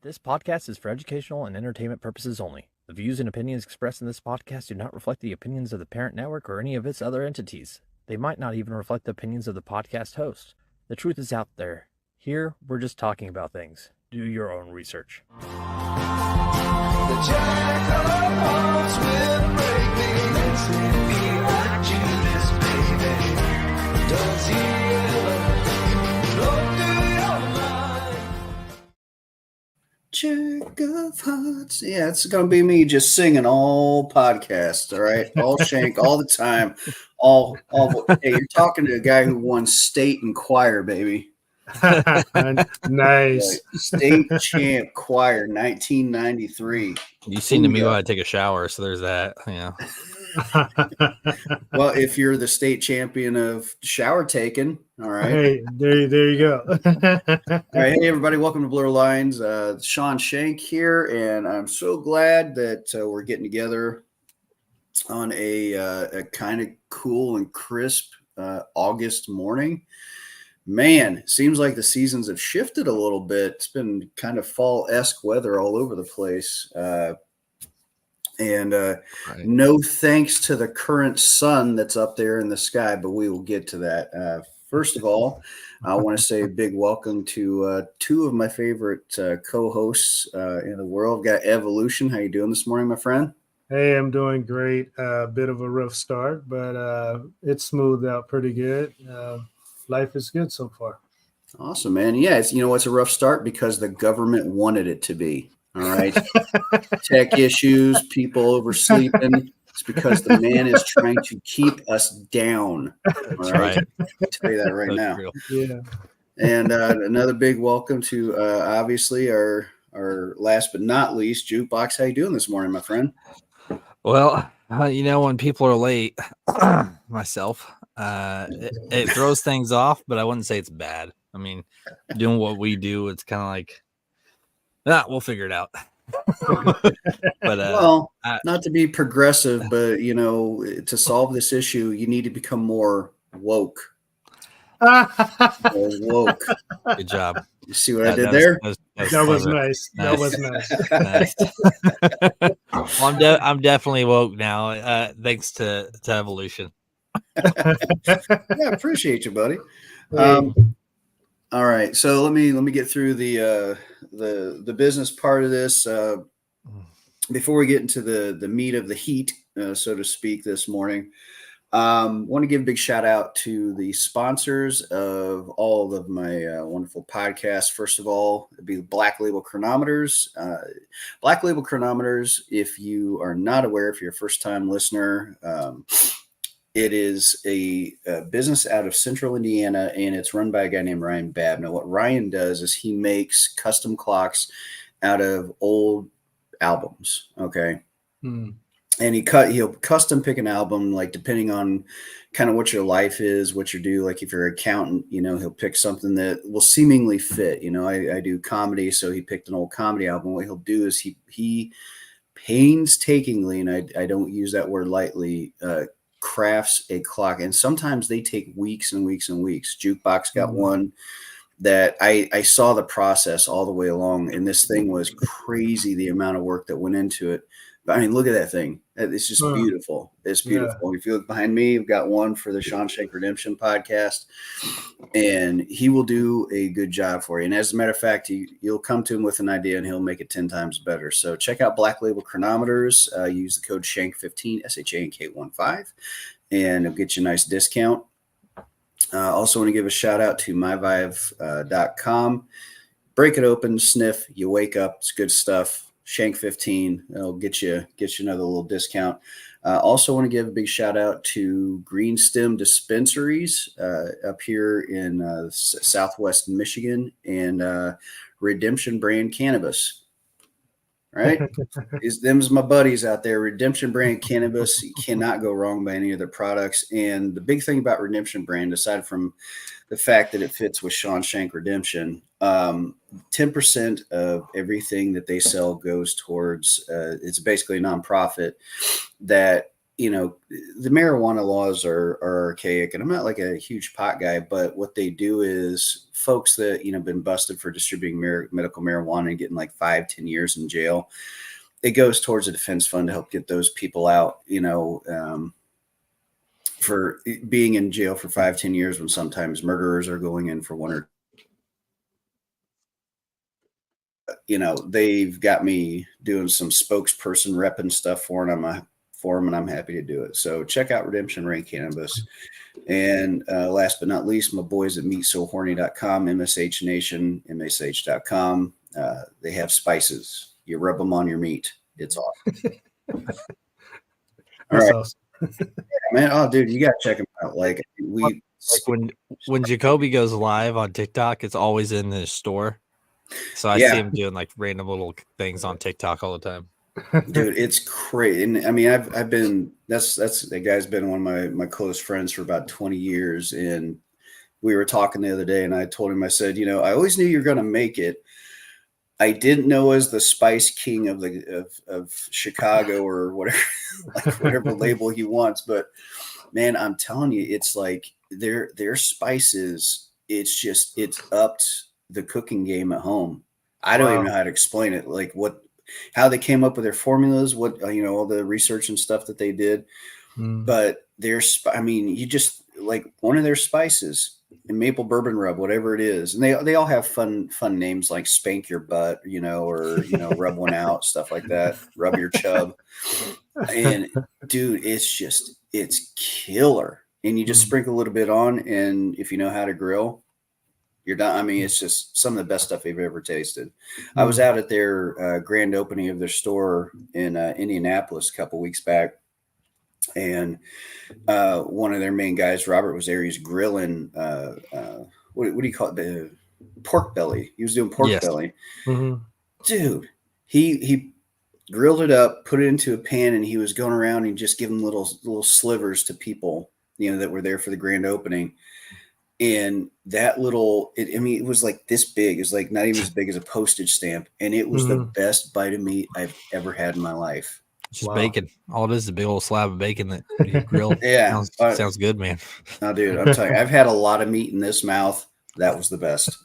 This podcast is for educational and entertainment purposes only. The views and opinions expressed in this podcast do not reflect the opinions of the parent network or any of its other entities. They might not even reflect the opinions of the podcast host. The truth is out there. Here, we're just talking about things. Do your own research. The jack of hearts will break me. Makes me feel like Jesus, baby. Does he ever flow through your mind? Jack of hearts. Yeah, it's gonna be me just singing all podcasts. All right, all Shank, all the time. All. Hey, you're talking to a guy who won state and choir, baby. Nice. State champ choir, 1993. You sing to me while I take a shower, so there's that. Yeah. Well, if you're the state champion of shower taking, all right. Hey, there you go. All right, hey everybody, welcome to Blur Lines. Sean Shank here, and I'm so glad that we're getting together on a kind of cool and crisp August morning. Man, it seems like the seasons have shifted a little bit. It's been kind of fall-esque weather all over the place. No thanks to the current sun that's up there in the sky, but we will get to that. First of all, I want to say a big welcome to two of my favorite co-hosts in the world. We've got Ev.O.Lution. How you doing this morning, my friend? Hey, I'm doing great. A bit of a rough start, but it's smoothed out pretty good. Life is good so far. Awesome, man. Yeah, it's a rough start because the government wanted it to be. All right. Tech issues, people oversleeping. It's because the man is trying to keep us down. All right. I'll tell you that right now. Real. Yeah. And another big welcome to obviously our last but not least, Jukebox. How you doing this morning, my friend? Well, when people are late, myself, it throws things off, but I wouldn't say it's bad. I mean, doing what we do, it's kind of like, we'll figure it out. But not to be progressive, but to solve this issue, you need to become more woke. Woke. Good job. You see what I did there? That was nice. That was nice. Well, I'm definitely woke now, thanks to Ev.O.Lution. Yeah, appreciate you, buddy. All right, so let me get through the business part of this before we get into the meat of the heat, so to speak, this morning. Want to give a big shout out to the sponsors of all of my wonderful podcasts. First of all, it'd be Black Label Chronometers. Black Label Chronometers, if you are not aware, if you're a first-time listener, it is a business out of central Indiana, and it's run by a guy named Ryan Babb. Now, what Ryan does is he makes custom clocks out of old albums, okay? And he'll custom pick an album, like depending on kind of what your life is, what you do. Like if you're an accountant, he'll pick something that will seemingly fit. I do comedy, so he picked an old comedy album. What he'll do is he painstakingly, and I don't use that word lightly, crafts a clock. And sometimes they take weeks and weeks and weeks. Jukebox got one that I saw the process all the way along, and this thing was crazy, the amount of work that went into it. But I mean, look at that thing. It's just beautiful. It's beautiful. Yeah. If you look behind me, we've got one for the Sean Shank Redemption podcast, and he will do a good job for you. And as a matter of fact, you'll come to him with an idea and he'll make it 10 times better. So check out Black Label Chronometers. Use the code SHANK15, SHANK15, and it'll get you a nice discount. Also want to give a shout out to myvive.com. Break it open, sniff, you wake up. It's good stuff. Shank 15, it'll get you another little discount. Also want to give a big shout out to Green Stem Dispensaries up here in Southwest Michigan, and Redemption Brand Cannabis. Right? Them's my buddies out there. Redemption Brand Cannabis. You cannot go wrong by any of their products. And the big thing about Redemption Brand, aside from the fact that it fits with Sean Shank Redemption, 10% of everything that they sell goes towards, it's basically a nonprofit that you know, the marijuana laws are archaic, and I'm not like a huge pot guy, but what they do is folks that, you know, been busted for distributing medical marijuana and getting like 5-10 years in jail, it goes towards a defense fund to help get those people out, you know, for being in jail for 5-10 years when sometimes murderers are going in for 1 or, you know, they've got me doing some spokesperson repping stuff for them. And I'm happy to do it. So check out Redemption Ray Cannabis. And last but not least, my boys at meatsohorny.com, MSH Nation, MSH.com. They have spices. You rub them on your meat. It's awesome. All right. Awesome. Yeah, man. Oh, dude, you got to check them out. Like when Jacoby goes live on TikTok, it's always in the store. So I see him doing like random little things on TikTok all the time. Dude, it's crazy. And I mean, I've been, that's that guy's been one of my close friends for about 20 years. And we were talking the other day, and I told him, I said, you know, I always knew you're going to make it. I didn't know as the Spice King of Chicago or whatever, like whatever label he wants. But man, I'm telling you, it's like their spices, it's upped the cooking game at home. I don't even know how to explain it. Like how they came up with their formulas, what, you know, all the research and stuff that they did. But I mean, you just like one of their spices, and maple bourbon rub, whatever it is. And they all have fun names like spank your butt, you know, or, you know, rub one out, stuff like that. Rub your chub. And dude, it's killer. And you just sprinkle a little bit on, and if you know how to grill, you're done. I mean, it's just some of the best stuff you've ever tasted. I was out at their grand opening of their store in Indianapolis a couple weeks back, and one of their main guys, Robert, was there. He's grilling what do you call it? The pork belly. He was doing pork belly. Dude, he grilled it up, put it into a pan, and he was going around and just giving little slivers to people, you know, that were there for the grand opening. And that it was like this big. It was like not even as big as a postage stamp. And it was the best bite of meat I've ever had in my life. Just bacon. All it is a big old slab of bacon that you grill. Yeah. Sounds good, man. No, dude, I'm telling you, I've had a lot of meat in this mouth. That was the best.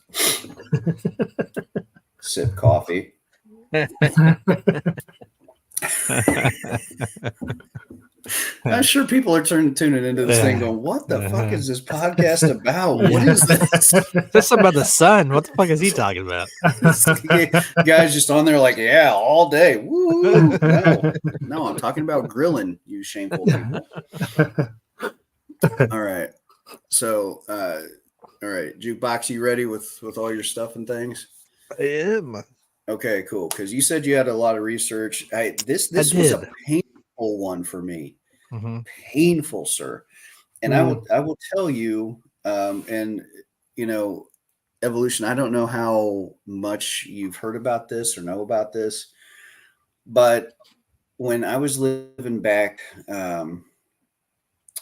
Sip coffee. I'm sure people are tuning into this thing going, what the fuck is this podcast about? What is this? That's something about the sun. What the fuck is he talking about? Guy's just on there like, yeah, all day. Woo. No, I'm talking about grilling, you shameful people. All right. So, all right, Jukebox, you ready with all your stuff and things? I am. Okay, cool. Because you said you had a lot of research. This was a painful one for me. Painful, sir. And I will tell you, and you know, Ev.O.Lution, I don't know how much you've heard about this or know about this, but when I was living back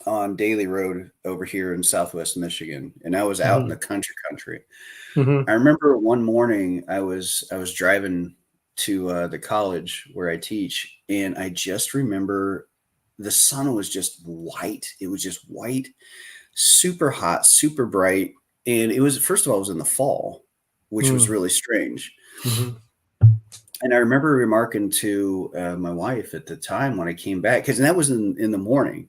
on Daly Road over here in Southwest Michigan, and I was out in the country. I remember one morning I was driving to the college where I teach, and I just remember the sun was just white. It was just white, super hot, super bright. And it was, first of all, it was in the fall, which was really strange. And I remember remarking to my wife at the time when I came back, because that was in the morning.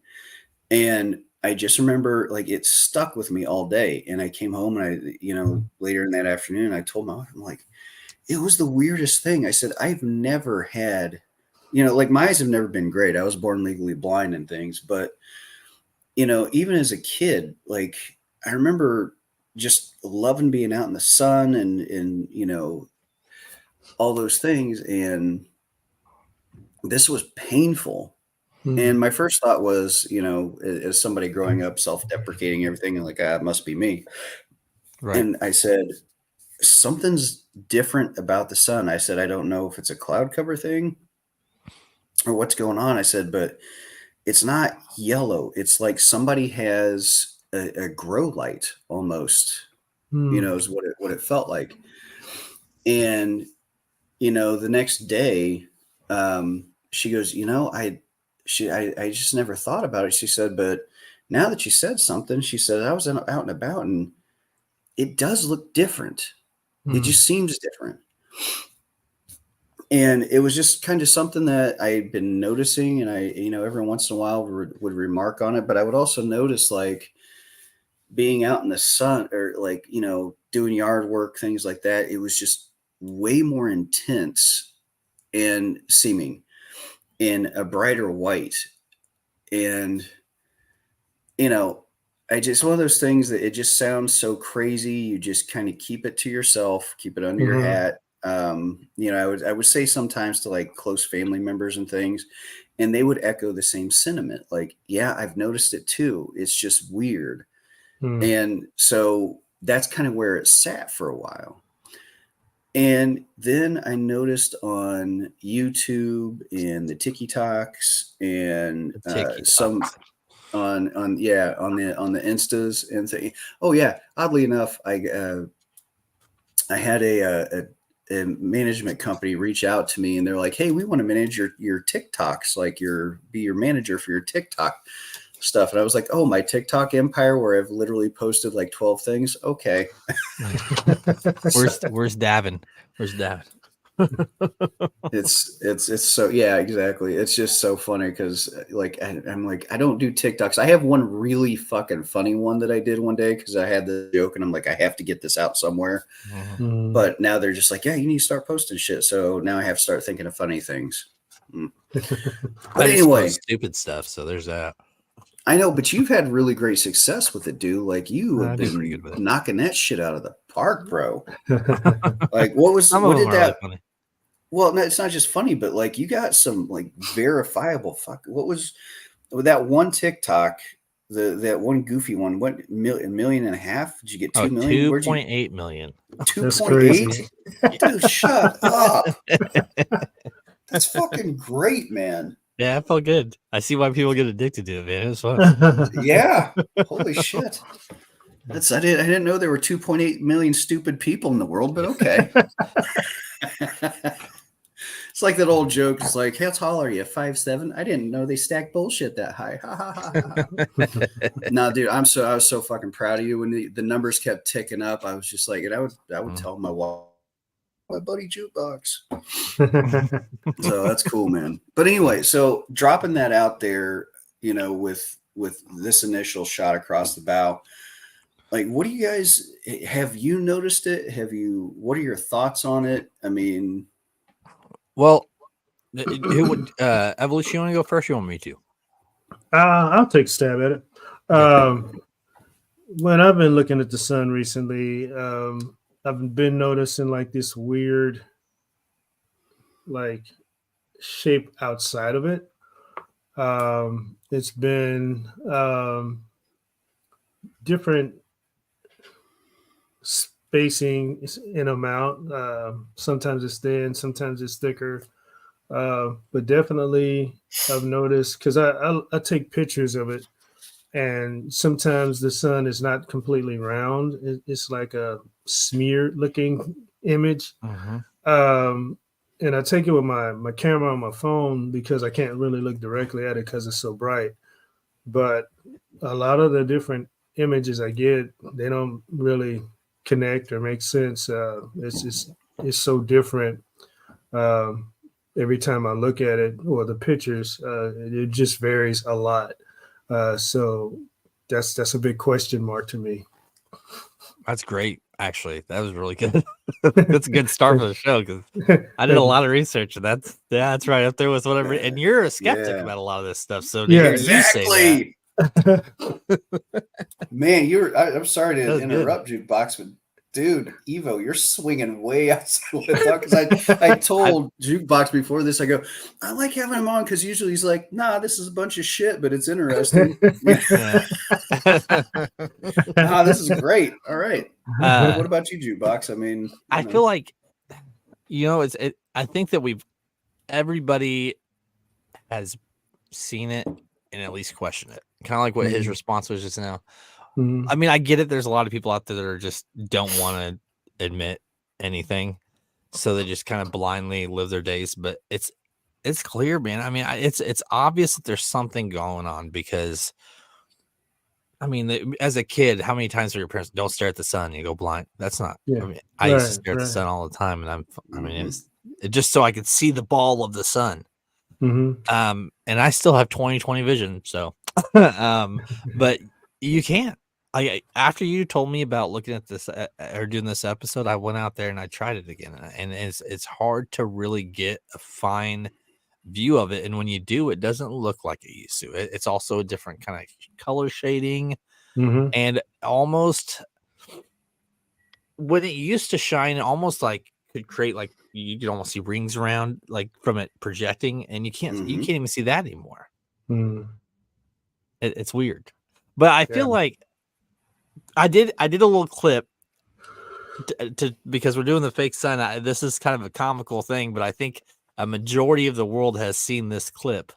And I just remember, like, it stuck with me all day. And I came home, and I, you know, later in that afternoon, I told my wife, I'm like, it was the weirdest thing. I said, I've never had, you know, like, my eyes have never been great. I was born legally blind and things, but, you know, even as a kid, like, I remember just loving being out in the sun and, you know, all those things. And this was painful. And my first thought was, you know, as somebody growing up, self-deprecating everything, and like, it must be me. Right. And I said, something's different about the sun. I said, I don't know if it's a cloud cover thing or what's going on. I said, but it's not yellow. It's like somebody has a grow light almost, you know, is what it felt like. And, you know, the next day, she goes, you know, I just never thought about it. She said, but now that you said something, she said, I was out and about and it does look different. It just seems different. And it was just kind of something that I'd been noticing, and I, every once in a while would remark on it. But I would also notice, like, being out in the sun or, like, doing yard work, things like that. It was just way more intense and seeming in a brighter white. And, I just, one of those things that it just sounds so crazy. You just kind of keep it to yourself, keep it under your hat. I would say sometimes to, like, close family members and things, and they would echo the same sentiment. Like, yeah, I've noticed it too. It's just weird. And so that's kind of where it sat for a while. And then I noticed on YouTube and the TikToks and some on the Instas and thing. Oh yeah, oddly enough, I had a management company reach out to me, and they're like, "Hey, we want to manage your TikToks, like be your manager for your TikTok stuff." And I was like, "Oh, my TikTok empire, where I've literally posted like 12 things." Okay. Where's Davin? Where's Davin? It's so, yeah, exactly. It's just so funny because, like, I'm like, I don't do TikToks. I have one really fucking funny one that I did one day because I had the joke and I'm like, I have to get this out somewhere. But now they're just like, yeah, you need to start posting shit. So now I have to start thinking of funny things. But anyway, stupid stuff. So there's that. I know, but you've had really great success with it, dude. Like, you have been pretty good with it. knocking that shit out of the park, bro. Like, what did that? Really funny. Well, no, it's not just funny, but, like, you got some, like, verifiable what was with that one TikTok, that one goofy one? What, a million and a half? Did you get 2 million? 2.8 million. 2.8? Dude, shut up. That's fucking great, man. Yeah, it felt good. I see why people get addicted to it, man. It was fun. Yeah. Holy shit. I didn't know there were 2.8 million stupid people in the world, but okay. It's like that old joke. It's like, how tall are you? 5'7"? I didn't know they stack bullshit that high. Ha ha ha ha. No, dude, I was so fucking proud of you when the numbers kept ticking up. I was just like, and I would tell my wife, my buddy Jukebox. So that's cool, man. But anyway, so dropping that out there, with this initial shot across the bow, like, what do you guys, have you noticed it? What are your thoughts on it? I mean, well, who would Ev.O.Lution, you want to go first? You want me to? I'll take a stab at it. When I've been looking at the sun recently, I've been noticing, like, this weird, like, shape outside of it. It's been different spacing in amount. Sometimes it's thin, sometimes it's thicker. But definitely I've noticed, because I take pictures of it, and sometimes the sun is not completely round. It's like a smeared looking image. And I take it with my camera on my phone because I can't really look directly at it because it's so bright. But a lot of the different images I get, they don't really connect or make sense. It's so different every time I look at it, or the pictures. It just varies a lot. So that's a big question mark to me. That's great. Actually, that was really good. That's a good start for the show, because I did a lot of research, and that's right up there with whatever. And you're a skeptic about a lot of this stuff, so to hear exactly. You say that, man, I'm sorry to interrupt, Jukebox, but dude, Evo, you're swinging way outside what I thought. Because I told Jukebox before this, I go, I like having him on because usually he's like, nah, this is a bunch of shit, but it's interesting. Nah, this is great. All right. What about you, Jukebox? I mean, I feel like, I think that everybody has seen it and at least questioned it. Kind of like what his response was just now. I mean, I get it. There's a lot of people out there that are just don't want to admit anything, so they just kind of blindly live their days. But it's clear, man. I mean, it's obvious that there's something going on because, I mean, as a kid, how many times were your parents don't stare at the sun? You go blind. That's not. Yeah. I mean, I used to Right, stare at the right. sun all the time, and I mean, Mhm. it just so I could see the ball of the sun. Mm-hmm. And I still have 20/20 vision, so but you can't. After you told me about looking at this or doing this episode, I went out there and I tried it again, and it's hard to really get a fine view of it. And when you do, it doesn't look like it used to. It's also a different kind of color shading, Mm-hmm. and almost when it used to shine, almost like could create like you could almost see rings around like from it projecting, and you can't even see that anymore. Mm. It's weird, but I feel Yeah. like I did a little clip to because we're doing the fake sun. This is kind of a comical thing, but I think a majority of the world has seen this clip.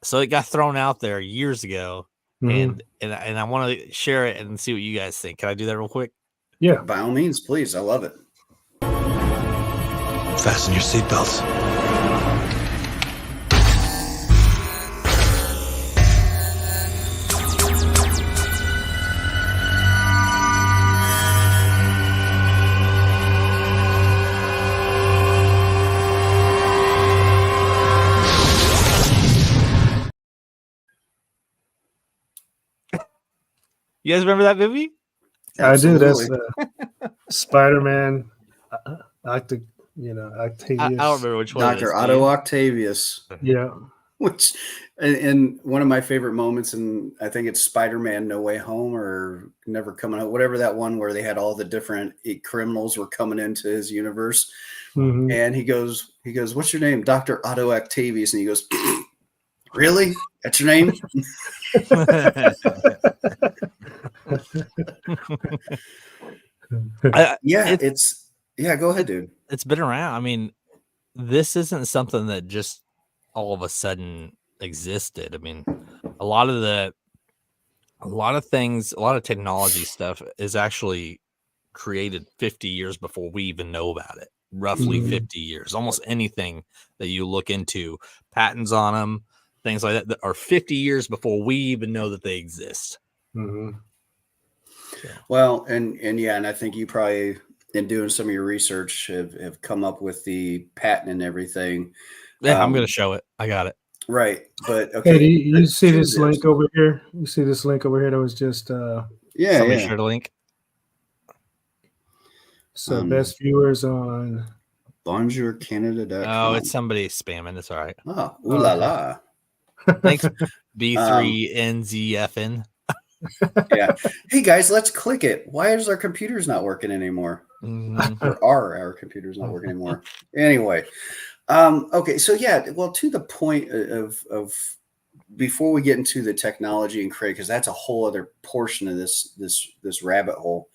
So it got thrown out there years ago, Mm-hmm. and I want to share it and see what you guys think. Can I do that real quick? Yeah. By all means, please. I love it. Fasten your seatbelts. You guys remember that movie? I do. That's Absolutely. Spider-Man. Octavius. I don't remember which one. Dr. Otto Octavius, Yeah. which, and one of my favorite moments, and I think it's Spider-Man No Way Home or Never Coming Out, whatever that one where they had all the different criminals were coming into his universe. Mm-hmm. And he goes, what's your name? Dr. Otto Octavius. And he goes, really? That's your name? Yeah, go ahead, dude. It's been around. I mean, this isn't something that just all of a sudden existed. I mean, a lot of things, a lot of technology stuff is actually created 50 years before we even know about it. Roughly Mhm. 50 years. Almost anything that you look into, patents on them, things like that are 50 years before we even know that they exist. Mm-hmm. Well, and yeah, and I think you probably, in doing some of your research, have come up with the patent and everything. Yeah, I'm going to show it. I got it. Right. But okay. Hey, do you but see to this link over here? You see this link over here that was just Yeah. Somebody Yeah. shared a link. so best viewers on BonjourCanada.com. Oh, it's somebody spamming. It's all right. Oh, ooh la la. Thanks, B3NZFN. Yeah. Hey guys, let's click it. Why is our computers not working anymore? Or are our computers not working anymore? Anyway. Okay, so yeah, well, to the point of before we get into the technology and Craig, because that's a whole other portion of this rabbit hole.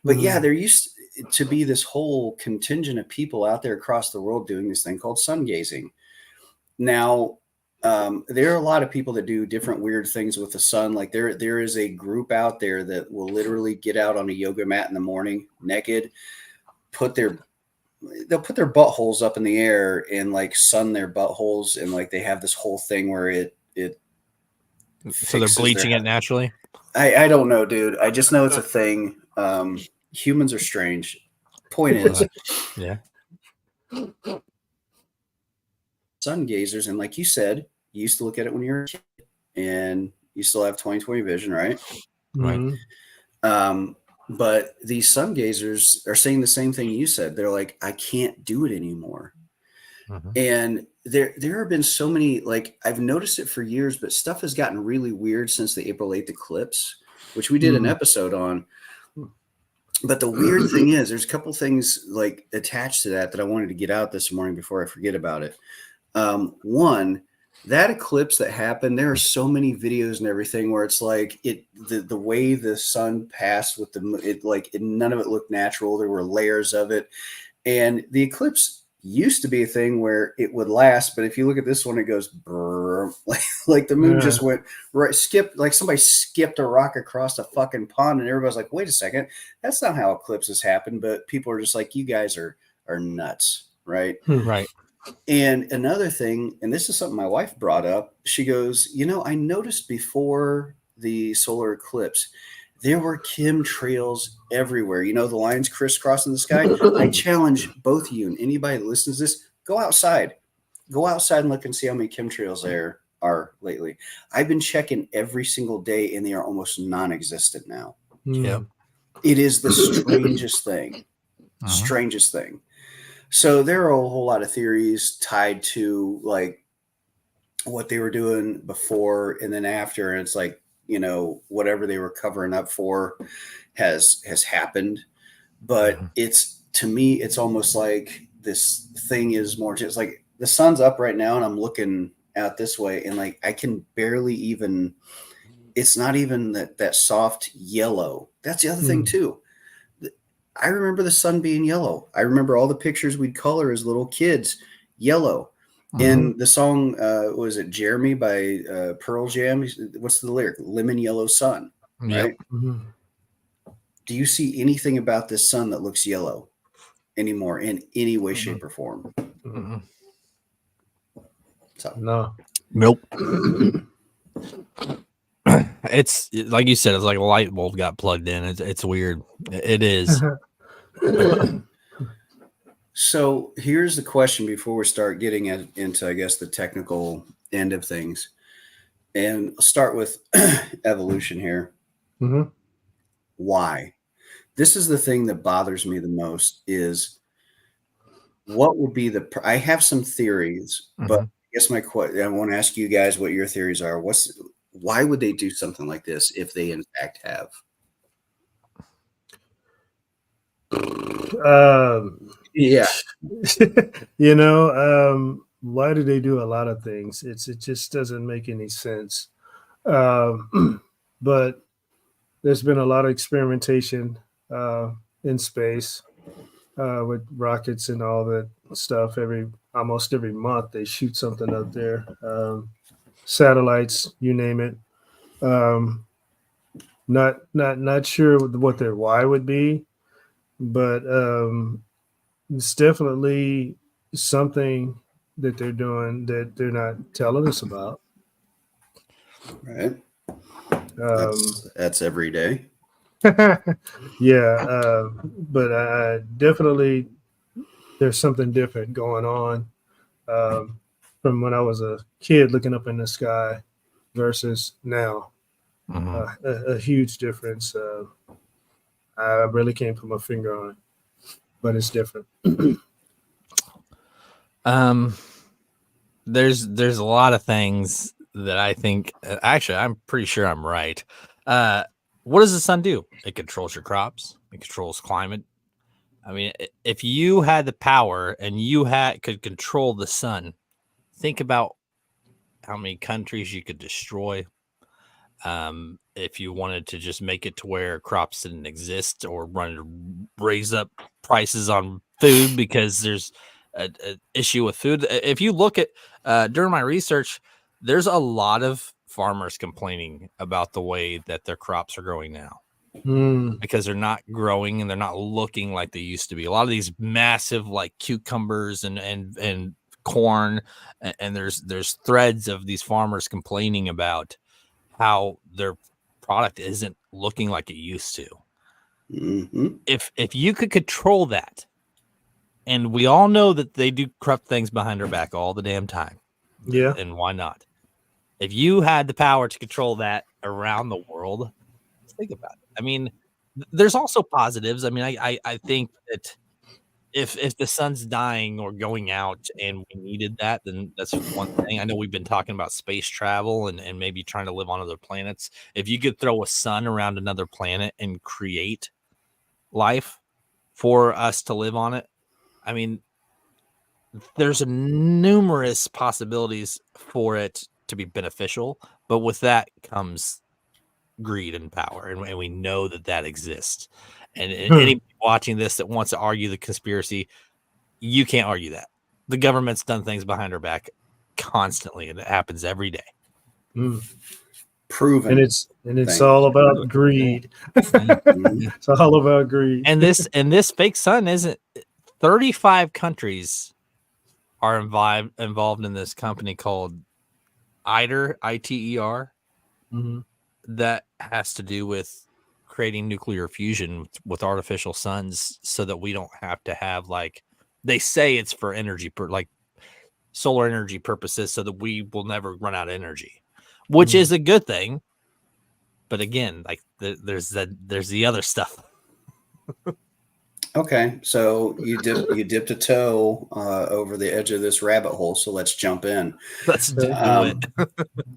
But yeah, there used to be this whole contingent of people out there across the world doing this thing called sun gazing. Now, there are a lot of people that do different weird things with the sun. Like there is a group out there that will literally get out on a yoga mat in the morning naked, they'll put their buttholes up in the air and like sun their buttholes, and like they have this whole thing where it so they're bleaching it naturally. I don't know, dude. I just know it's a thing. Humans are strange. Point is, Yeah. sun gazers, and like you said, you used to look at it when you were a kid, and you still have 20/20 vision, right? Right. But these sun gazers are saying the same thing you said. They're like, I can't do it anymore. And there have been so many, like I've noticed it for years, but stuff has gotten really weird since the April 8th eclipse, which we did an episode on. But the weird thing is there's a couple things like attached to that I wanted to get out this morning before I forget about it. One, that eclipse that happened, there are so many videos and everything where it's like the way the sun passed with none of it looked natural. There were layers of it, and the eclipse used to be a thing where it would last. But if you look at this one, it goes brr, like the moon just went right, skipped, like somebody skipped a rock across a fucking pond, and everybody's like, wait a second, that's not how eclipses happen. But people are just like, you guys are nuts, right? Right. And another thing, and this is something my wife brought up, she goes, I noticed before the solar eclipse, there were chemtrails everywhere. The lines crisscrossing the sky. I challenge both of you and anybody that listens to this, go outside. Go outside and look and see how many chemtrails there are lately. I've been checking every single day, and they are almost non-existent now. Yeah. It is the strangest thing. Strangest thing. So there are a whole lot of theories tied to like what they were doing before and then after. And it's like, whatever they were covering up for has happened. But to me, it's almost like this thing is more just like the sun's up right now and I'm looking out this way and like I can barely even, it's not even that soft yellow. That's the other thing too. I remember the sun being yellow. I remember all the pictures we'd color as little kids yellow. And the song, was it Jeremy by Pearl Jam? What's the lyric? Lemon yellow sun, right? Do you see anything about this sun that looks yellow anymore in any way, shape, or form? So. No. Nope. It's like you said, it's like a light bulb got plugged in. It's weird. It is. So here's the question before we start getting into, I guess, the technical end of things. And I'll start with evolution here. Why? This is the thing that bothers me the most is what would be I have some theories, but I guess I want to ask you guys what your theories are. Why would they do something like this if they in fact have? Yeah. Why do they do a lot of things? It just doesn't make any sense. But there's been a lot of experimentation in space with rockets and all that stuff. Almost every month they shoot something up there. Satellites, you name it. Not sure what their why would be, but it's definitely something that they're doing that they're not telling us about. Right. That's every day. Yeah, but definitely there's something different going on from when I was a kid looking up in the sky versus now. A huge difference. I really can't put my finger on it, but it's different. There's a lot of things that I think. Actually, I'm pretty sure I'm right. What does the sun do? It controls your crops. It controls climate. I mean, if you had the power and you could control the sun, think about how many countries you could destroy. If you wanted to just make it to where crops didn't exist or raise up prices on food because there's an issue with food. If you look at during my research, there's a lot of farmers complaining about the way that their crops are growing now because they're not growing and they're not looking like they used to be. A lot of these massive like cucumbers and corn, and there's threads of these farmers complaining about how their product isn't looking like it used to. If you could control that, and we all know that they do corrupt things behind our back all the damn time. Yeah. And why not? If you had the power to control that around the world, think about it. I mean, there's also positives. I mean, I think that if the sun's dying or going out and we needed that, then that's one thing. I know we've been talking about space travel and maybe trying to live on other planets. If you could throw a sun around another planet and create life for us to live on it, I mean, there's numerous possibilities for it to be beneficial, but with that comes greed and power, and we know that exists. And anybody watching this that wants to argue the conspiracy, you can't argue that. The government's done things behind our back constantly, and it happens every day. Proven. And it's all about greed. It's all about greed. And this fake sun isn't. 35 countries are involved in this company called ITER, ITER, that has to do with creating nuclear fusion with artificial suns so that we don't have to have, like, they say it's for energy, like solar energy purposes, so that we will never run out of energy, which is a good thing. But again, like there's the other stuff. Okay, so you dipped a toe over the edge of this rabbit hole, so let's jump in. Let's do it.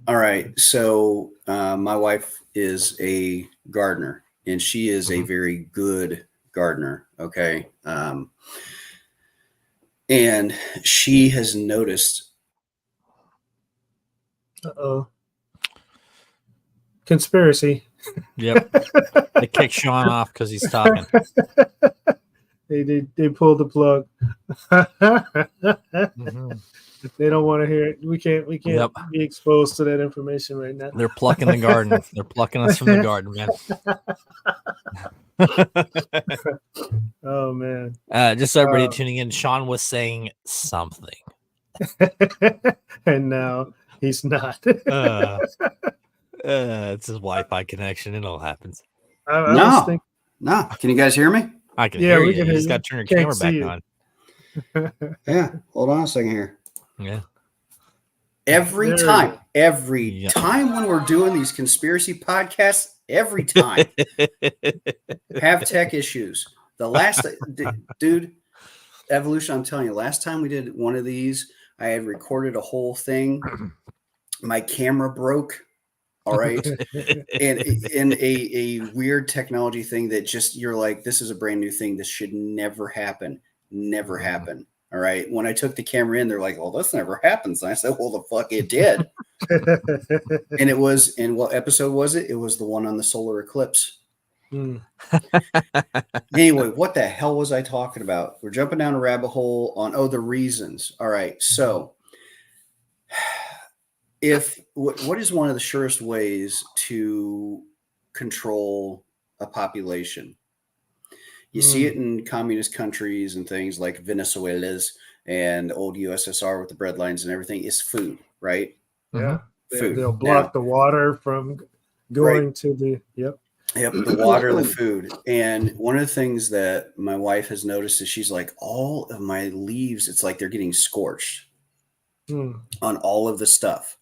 All right, so my wife is a gardener, and she is a very good gardener. Okay, and she has noticed. Uh-oh. Conspiracy. Yep. They kicked Sean off because he's talking. They pulled the plug. They don't want to hear it. We can't be exposed to that information right now. They're plucking the garden. They're plucking us from the garden, man. Oh man. Just so everybody tuning in, Sean was saying something. And now he's not. It's his Wi-Fi connection. It all happens. No. Can you guys hear me? I can hear you. You just got to turn your camera back on. Yeah. Hold on a second here. Yeah. Every time when we're doing these conspiracy podcasts, every time have tech issues. The last dude, Ev.O.Lution, I'm telling you, last time we did one of these, I had recorded a whole thing. My camera broke. All right. and a weird technology thing that just, you're like, this is a brand new thing. This should never happen. Never happen. All right. When I took the camera in, they're like, well, this never happens. And I said, well, the fuck it did. And it was, and what episode was it? It was the one on the solar eclipse. Anyway, what the hell was I talking about? We're jumping down a rabbit hole on, the reasons. All right. So what is one of the surest ways to control a population? You see it in communist countries and things like Venezuela's and old USSR with the bread lines and everything, is food, right? Yeah. Food. They'll block the water from going to the the water, the food. And one of the things that my wife has noticed is she's like, all of my leaves, it's like they're getting scorched on all of the stuff.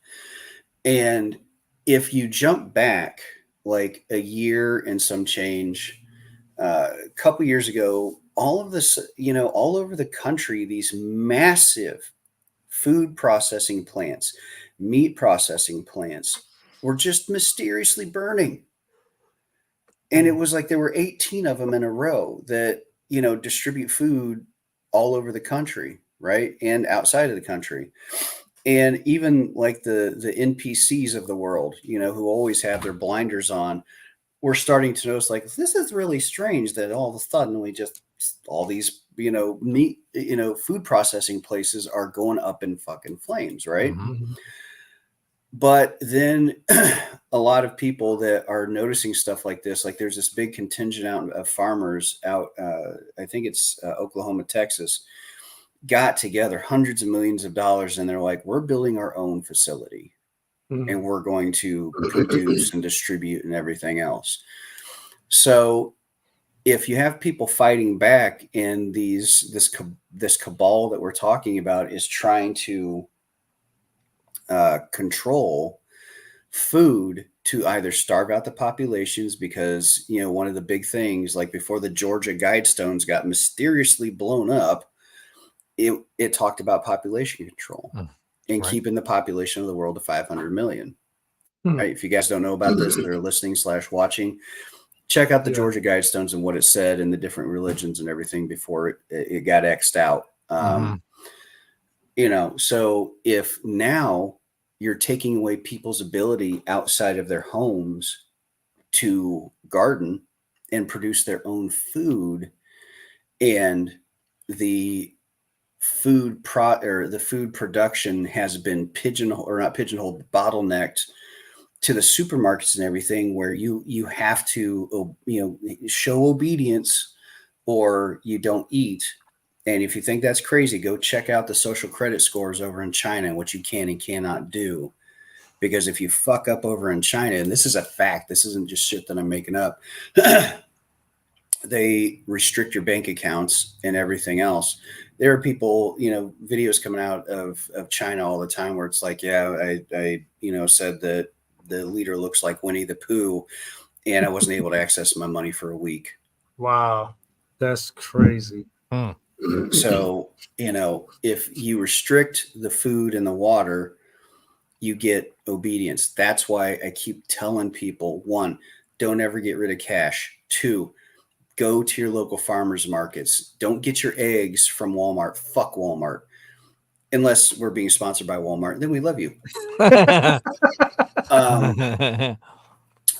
And if you jump back like a year and some change, a couple years ago, all of this, all over the country, these massive food processing plants, meat processing plants were just mysteriously burning. And it was like there were 18 of them in a row that, distribute food all over the country, right? And outside of the country. And even like the NPCs of the world, who always have their blinders on, we're starting to notice, like, this is really strange that all of a sudden all these, meat, food processing places are going up in fucking flames, right? But then a lot of people that are noticing stuff like this, like there's this big contingent out of farmers out, I think it's Oklahoma, Texas, got together hundreds of millions of dollars, and they're like, we're building our own facility and we're going to produce and distribute and everything else. So if you have people fighting back, and this cabal that we're talking about is trying to control food to either starve out the populations, because one of the big things, like before the Georgia Guidestones got mysteriously blown up, it talked about population control and keeping the population of the world to 500 million. Right? If you guys don't know about this, that are listening / watching, check out the Georgia Guidestones and what it said and the different religions and everything before it got X'd out. So if now you're taking away people's ability outside of their homes to garden and produce their own food, and the food production has been bottlenecked to the supermarkets and everything, where you have to show obedience or you don't eat. And if you think that's crazy, go check out the social credit scores over in China, what you can and cannot do. Because if you fuck up over in China, and this is a fact, this isn't just shit that I'm making up, they restrict your bank accounts and everything else. There are people, videos coming out of China all the time where it's like, yeah, I said that the leader looks like Winnie the Pooh, and I wasn't able to access my money for a week. Wow, that's crazy. So, if you restrict the food and the water, you get obedience. That's why I keep telling people, 1, don't ever get rid of cash. 2, go to your local farmers markets. Don't get your eggs from Walmart. Fuck Walmart. Unless we're being sponsored by Walmart, then we love you.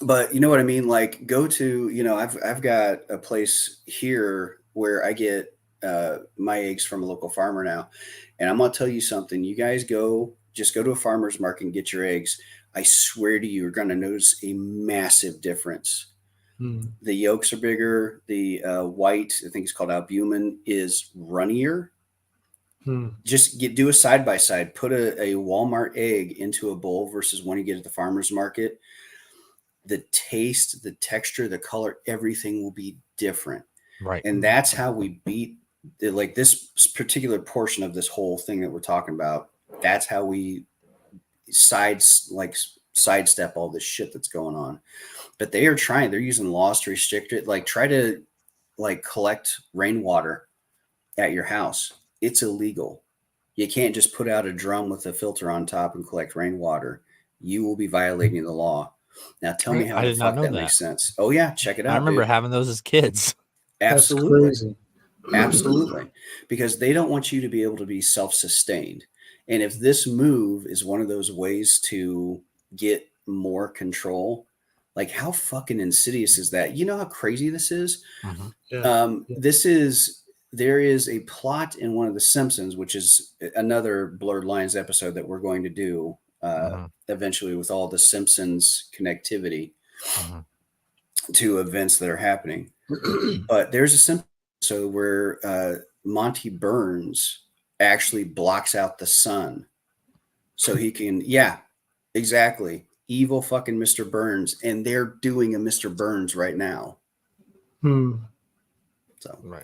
But you know what I mean? Like, go to, I've got a place here where I get my eggs from a local farmer now. And I'm going to tell you something. You guys just go to a farmer's market and get your eggs. I swear to you, you're going to notice a massive difference. The yolks are bigger. The white, I think it's called albumin, is runnier. Just do a side-by-side. Put a Walmart egg into a bowl versus one you get at the farmer's market. The taste, the texture, the color, everything will be different. Right. And that's how we beat this particular portion of this whole thing that we're talking about. That's how we sidestep all this shit that's going on. But they're using laws to restrict it. Like, try to collect rainwater at your house. It's illegal. You can't just put out a drum with a filter on top and collect rainwater. You will be violating the law. Now tell me how the fuck that makes sense. Oh yeah, check it out. I remember having those as kids. Absolutely. Absolutely. Because they don't want you to be able to be self-sustained. And if this move is one of those ways to get more control, like, how fucking insidious is that? You know how crazy this is? There is a plot in one of the Simpsons, which is another Blurred Lines episode that we're going to do eventually, with all the Simpsons connectivity to events that are happening. But there's a Simpsons episode where Monty Burns actually blocks out the sun so he can, exactly, evil fucking Mr. Burns, and they're doing a Mr. Burns right now. So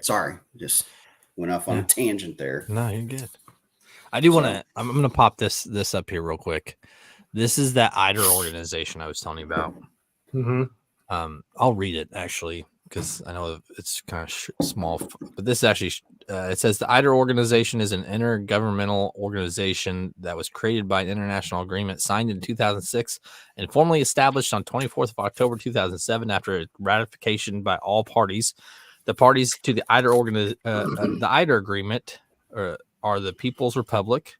sorry, just went off on a tangent there. No, you're good. I do want to. I'm going to pop this up here real quick. This is that IDER organization I was telling you about. I'll read it actually, because I know it's kind of small, but this actually it says the IDER organization is an intergovernmental organization that was created by an international agreement signed in 2006 and formally established on 24th of October 2007 after ratification by all parties. The parties to the IDER agreement are the People's Republic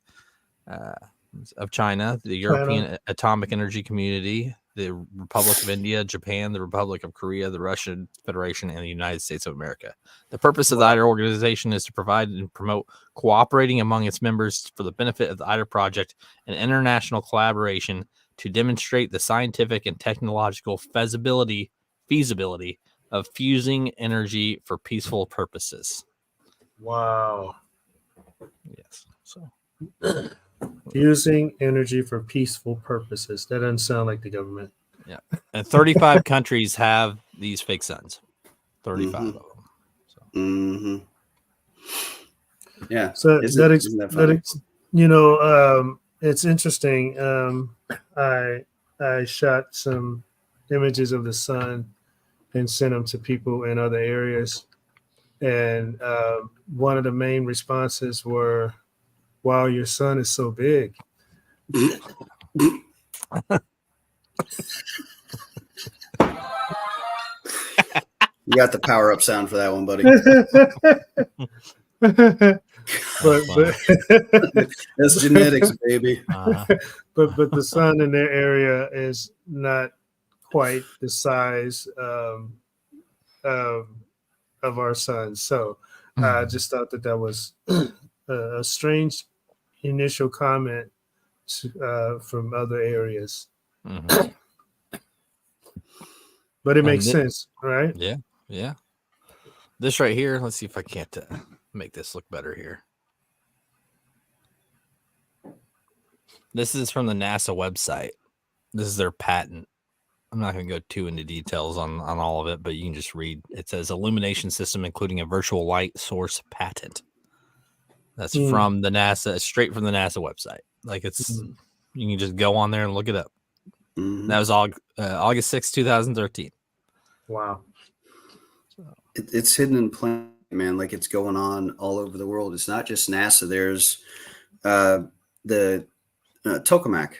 of China, the European Atomic Energy Community, the Republic of India, Japan, the Republic of Korea, the Russian Federation, and the United States of America. The purpose of the IDER organization is to provide and promote cooperating among its members for the benefit of the IDER project and international collaboration to demonstrate the scientific and technological feasibility of fusing energy for peaceful purposes. Wow. Yes. So using energy for peaceful purposes. That doesn't sound like the government. Yeah. And 35 countries have these fake suns. 35 of them. So. Yeah. So it's interesting. I shot some images of the sun and sent them to people in other areas. And one of the main responses were, wow, your sun is so big. You got the power up sound for that one, buddy. but That's genetics, baby. But the sun in their area is not quite the size of our sun. So I just thought that was a strange initial comment from other areas. But it makes sense, right? Yeah. This right here, let's see if I can't make this look better here. This is from the NASA website. This is their patent. I'm not going to go too into details on all of it, but you can just read. It says illumination system, including a virtual light source patent. That's from the NASA, straight from the NASA website. Like it's, you can just go on there and look it up. That was August 6, 2013. Wow. It's hidden in plain, man. Like it's going on all over the world. It's not just NASA. There's the tokamak.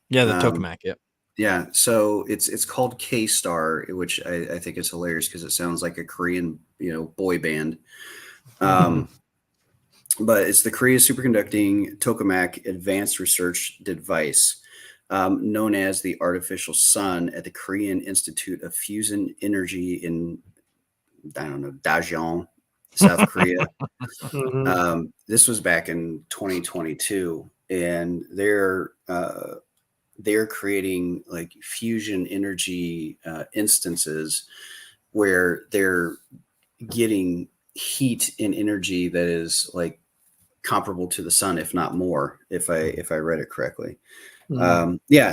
Yeah, the tokamak. Yep. Yeah, so it's called K-Star, which I think is hilarious because it sounds like a Korean, boy band. But it's the Korea Superconducting Tokamak Advanced Research Device, known as the Artificial Sun at the Korean Institute of Fusion Energy in, Daejeon, South Korea. This was back in 2022, and they're creating like fusion energy instances where they're getting heat and energy that is like comparable to the sun, if not more, if I read it correctly.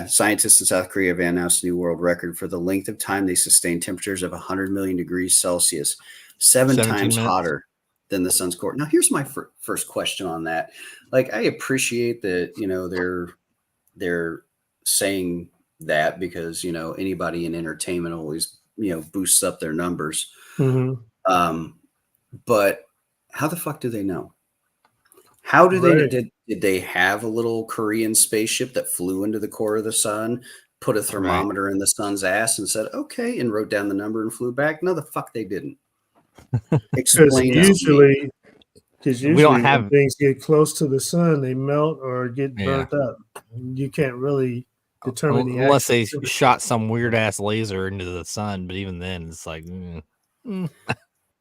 Scientists in South Korea have announced a new world record for the length of time they sustain temperatures of 100 million degrees Celsius, 7 times minutes. hotter than the sun's core. Now, here's my first question on that. Like, I appreciate that, they're saying that because, anybody in entertainment always, boosts up their numbers. But how the fuck do they know? How do they did they have a little Korean spaceship that flew into the core of the sun, put a thermometer in the sun's ass and said, okay, and wrote down the number and flew back? No, the fuck they didn't. Explain usually we don't have when things get close to the sun, they melt or get burnt up. You can't really determine unless they shot some weird ass laser into the sun, but even then it's like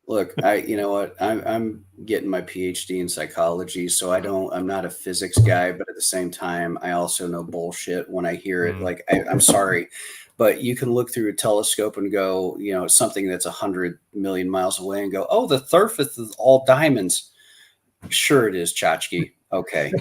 Look, you know what? I'm getting my PhD in psychology, so I'm not a physics guy, but at the same time, I also know bullshit when I hear it. Like, I'm sorry, but you can look through a telescope and go, something that's 100 million miles away and go, oh, the surface is all diamonds. Sure it is, Tchotchke. Okay.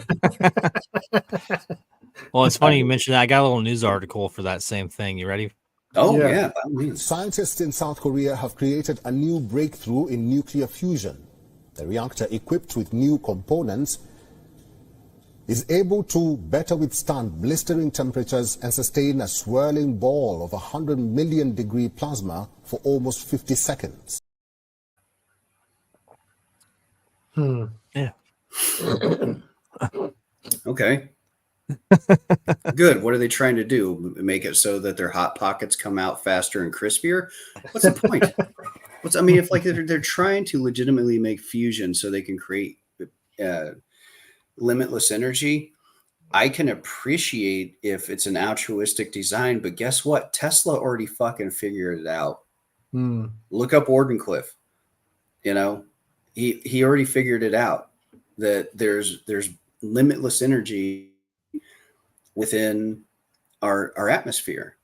Well, it's funny you mentioned that. I got a little news article for that same thing. You ready? Oh, yeah. Scientists in South Korea have created a new breakthrough in nuclear fusion. The reactor, equipped with new components, is able to better withstand blistering temperatures and sustain a swirling ball of 100 million degree plasma for almost 50 seconds. Yeah. Okay. Good. What are they trying to do? Make it so that their hot pockets come out faster and crispier? What's the point? If like they're trying to legitimately make fusion so they can create limitless energy, I can appreciate if it's an altruistic design, but guess what? Tesla already fucking figured it out. Look up Wardenclyffe. He already figured it out that there's limitless energy within our atmosphere.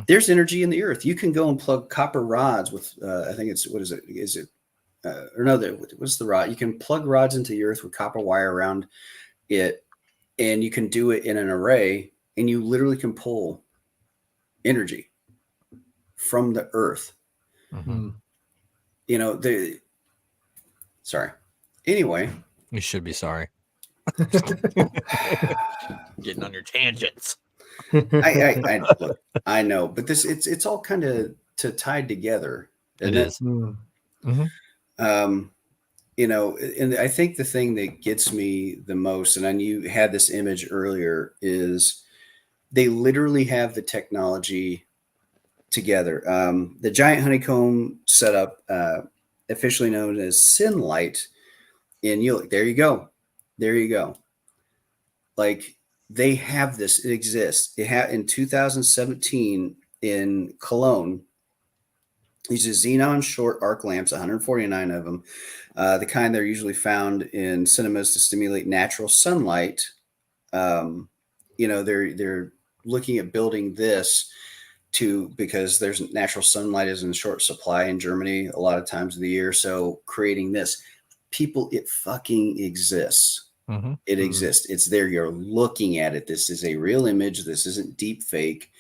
There's energy in the earth. You can go and plug copper rods with I think it's what's the rod? You can plug rods into the earth with copper wire around it, and you can do it in an array, and you literally can pull energy from the earth. Sorry. Anyway, you should be sorry. Getting on your tangents. I know, but it's all kind of tied together. It is. And I think the thing that gets me the most, and you had this image earlier, is they literally have the technology together. The giant honeycomb setup, officially known as Synlight, there you go. Like, they have this. It exists. It had in 2017 in Cologne. These are xenon short arc lamps, 149 of them, the kind that are usually found in cinemas to stimulate natural sunlight. They're looking at building this because there's natural sunlight is in short supply in Germany a lot of times of the year. So creating this. people, it fucking exists. Mhm. It exists. It's there. You're looking at it. This is a real image. This isn't deep fake.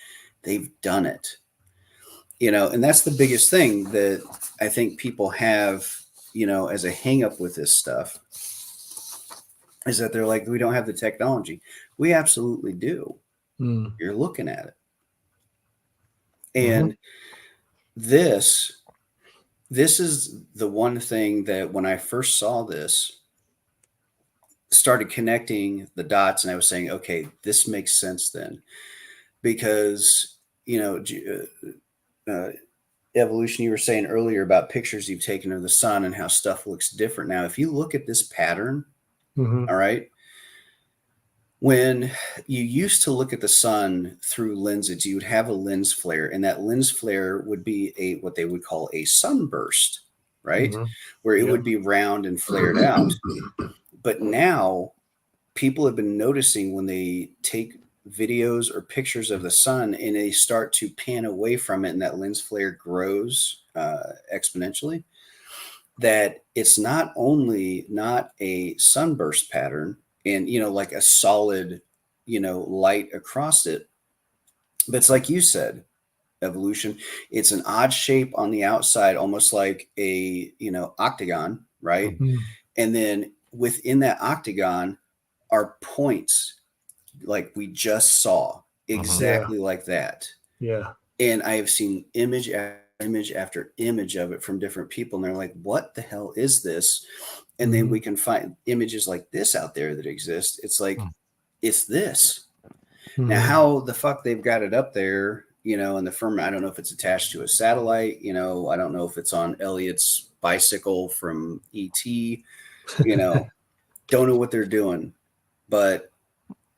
They've done it. And that's the biggest thing that I think people have, as a hang up with this stuff, is that they're like, we don't have the technology. We absolutely do. Mm. You're looking at it. And this is the one thing that when I first saw this, started connecting the dots, and I was saying, okay, this makes sense then, because Evolution, you were saying earlier about pictures you've taken of the sun and how stuff looks different now. If you look at this pattern, all right, when you used to look at the sun through lenses, you would have a lens flare, and that lens flare would be what they would call a sunburst, right? Where it would be round and flared out. But now people have been noticing when they take videos or pictures of the sun and they start to pan away from it and that lens flare grows exponentially, that it's not only not a sunburst pattern and, like a solid, light across it, but it's like you said, Evolution, it's an odd shape on the outside, almost like a, octagon, right? And then within that octagon are points like we just saw, exactly like that. Yeah. And I have seen image after image of it from different people, and they're like, what the hell is this? And then we can find images like this out there that exist. It's like, it's this. Now, how the fuck they've got it up there, in the firmament, I don't know if it's attached to a satellite, I don't know if it's on Elliot's bicycle from ET, don't know what they're doing, but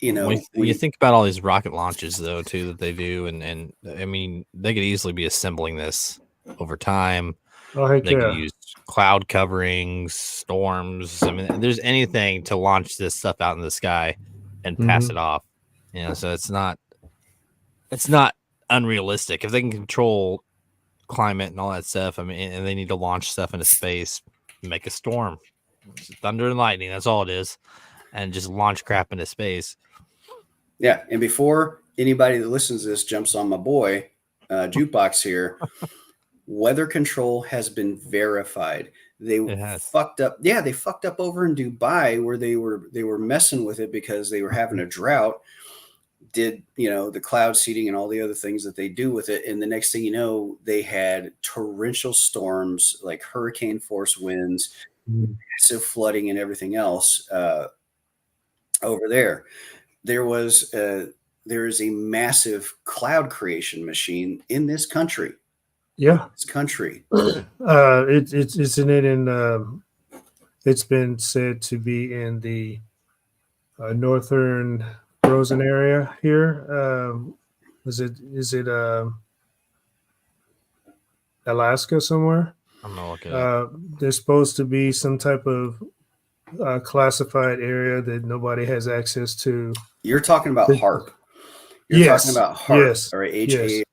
when you think about all these rocket launches though too that they do, and I mean they could easily be assembling this over time. Oh, heck They yeah. could use cloud coverings, storms. I mean, there's anything to launch this stuff out in the sky and pass it off. So it's not unrealistic if they can control climate and all that stuff. I mean, and they need to launch stuff into space, make a storm, thunder and lightning. That's all it is, and just launch crap into space. Yeah, and before anybody that listens to this jumps on my boy Jukebox here, weather control has been verified. They fucked up. Yeah, they fucked up over in Dubai where they were messing with it because they were having a drought. Did the cloud seeding and all the other things that they do with it, and the next thing you know, they had torrential storms like hurricane force winds, massive flooding, and everything else over there. There is a massive cloud creation machine in this country. Yeah, this country. It's it's been said to be in the northern frozen area here. Is it Alaska somewhere? I'm gonna look it up. There's supposed to be some type of classified area that nobody has access to. You're talking about HARP. You're talking about HARP, or HARP,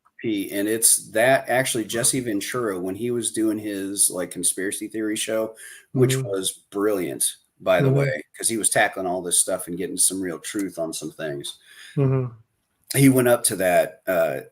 and it's that actually Jesse Ventura, when he was doing his like conspiracy theory show, which was brilliant, by the way, because he was tackling all this stuff and getting some real truth on some things. He went up to that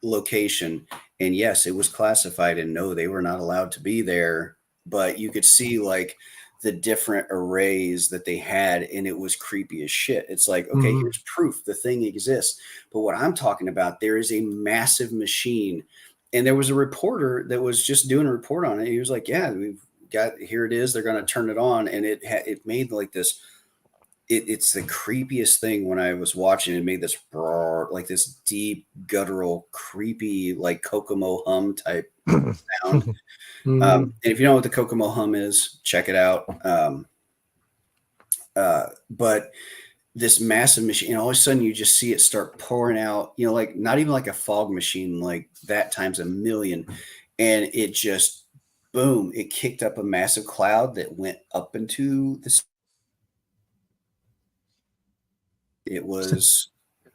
location, and yes, it was classified, and no, they were not allowed to be there, but you could see like the different arrays that they had, and it was creepy as shit. It's like, okay, here's proof the thing exists. But what I'm talking about, there is a massive machine, and there was a reporter that was just doing a report on it. He was like, yeah, we've got, here it is. They're going to turn it on. And it made like this, it's the creepiest thing when I was watching. It made this like this deep guttural, creepy, like Kokomo hum type sound. And if you know what the Kokomo hum is, check it out. But this massive machine, and all of a sudden you just see it start pouring out, like not even like a fog machine, like that times a million. And it just, boom, it kicked up a massive cloud that went up into the. It was,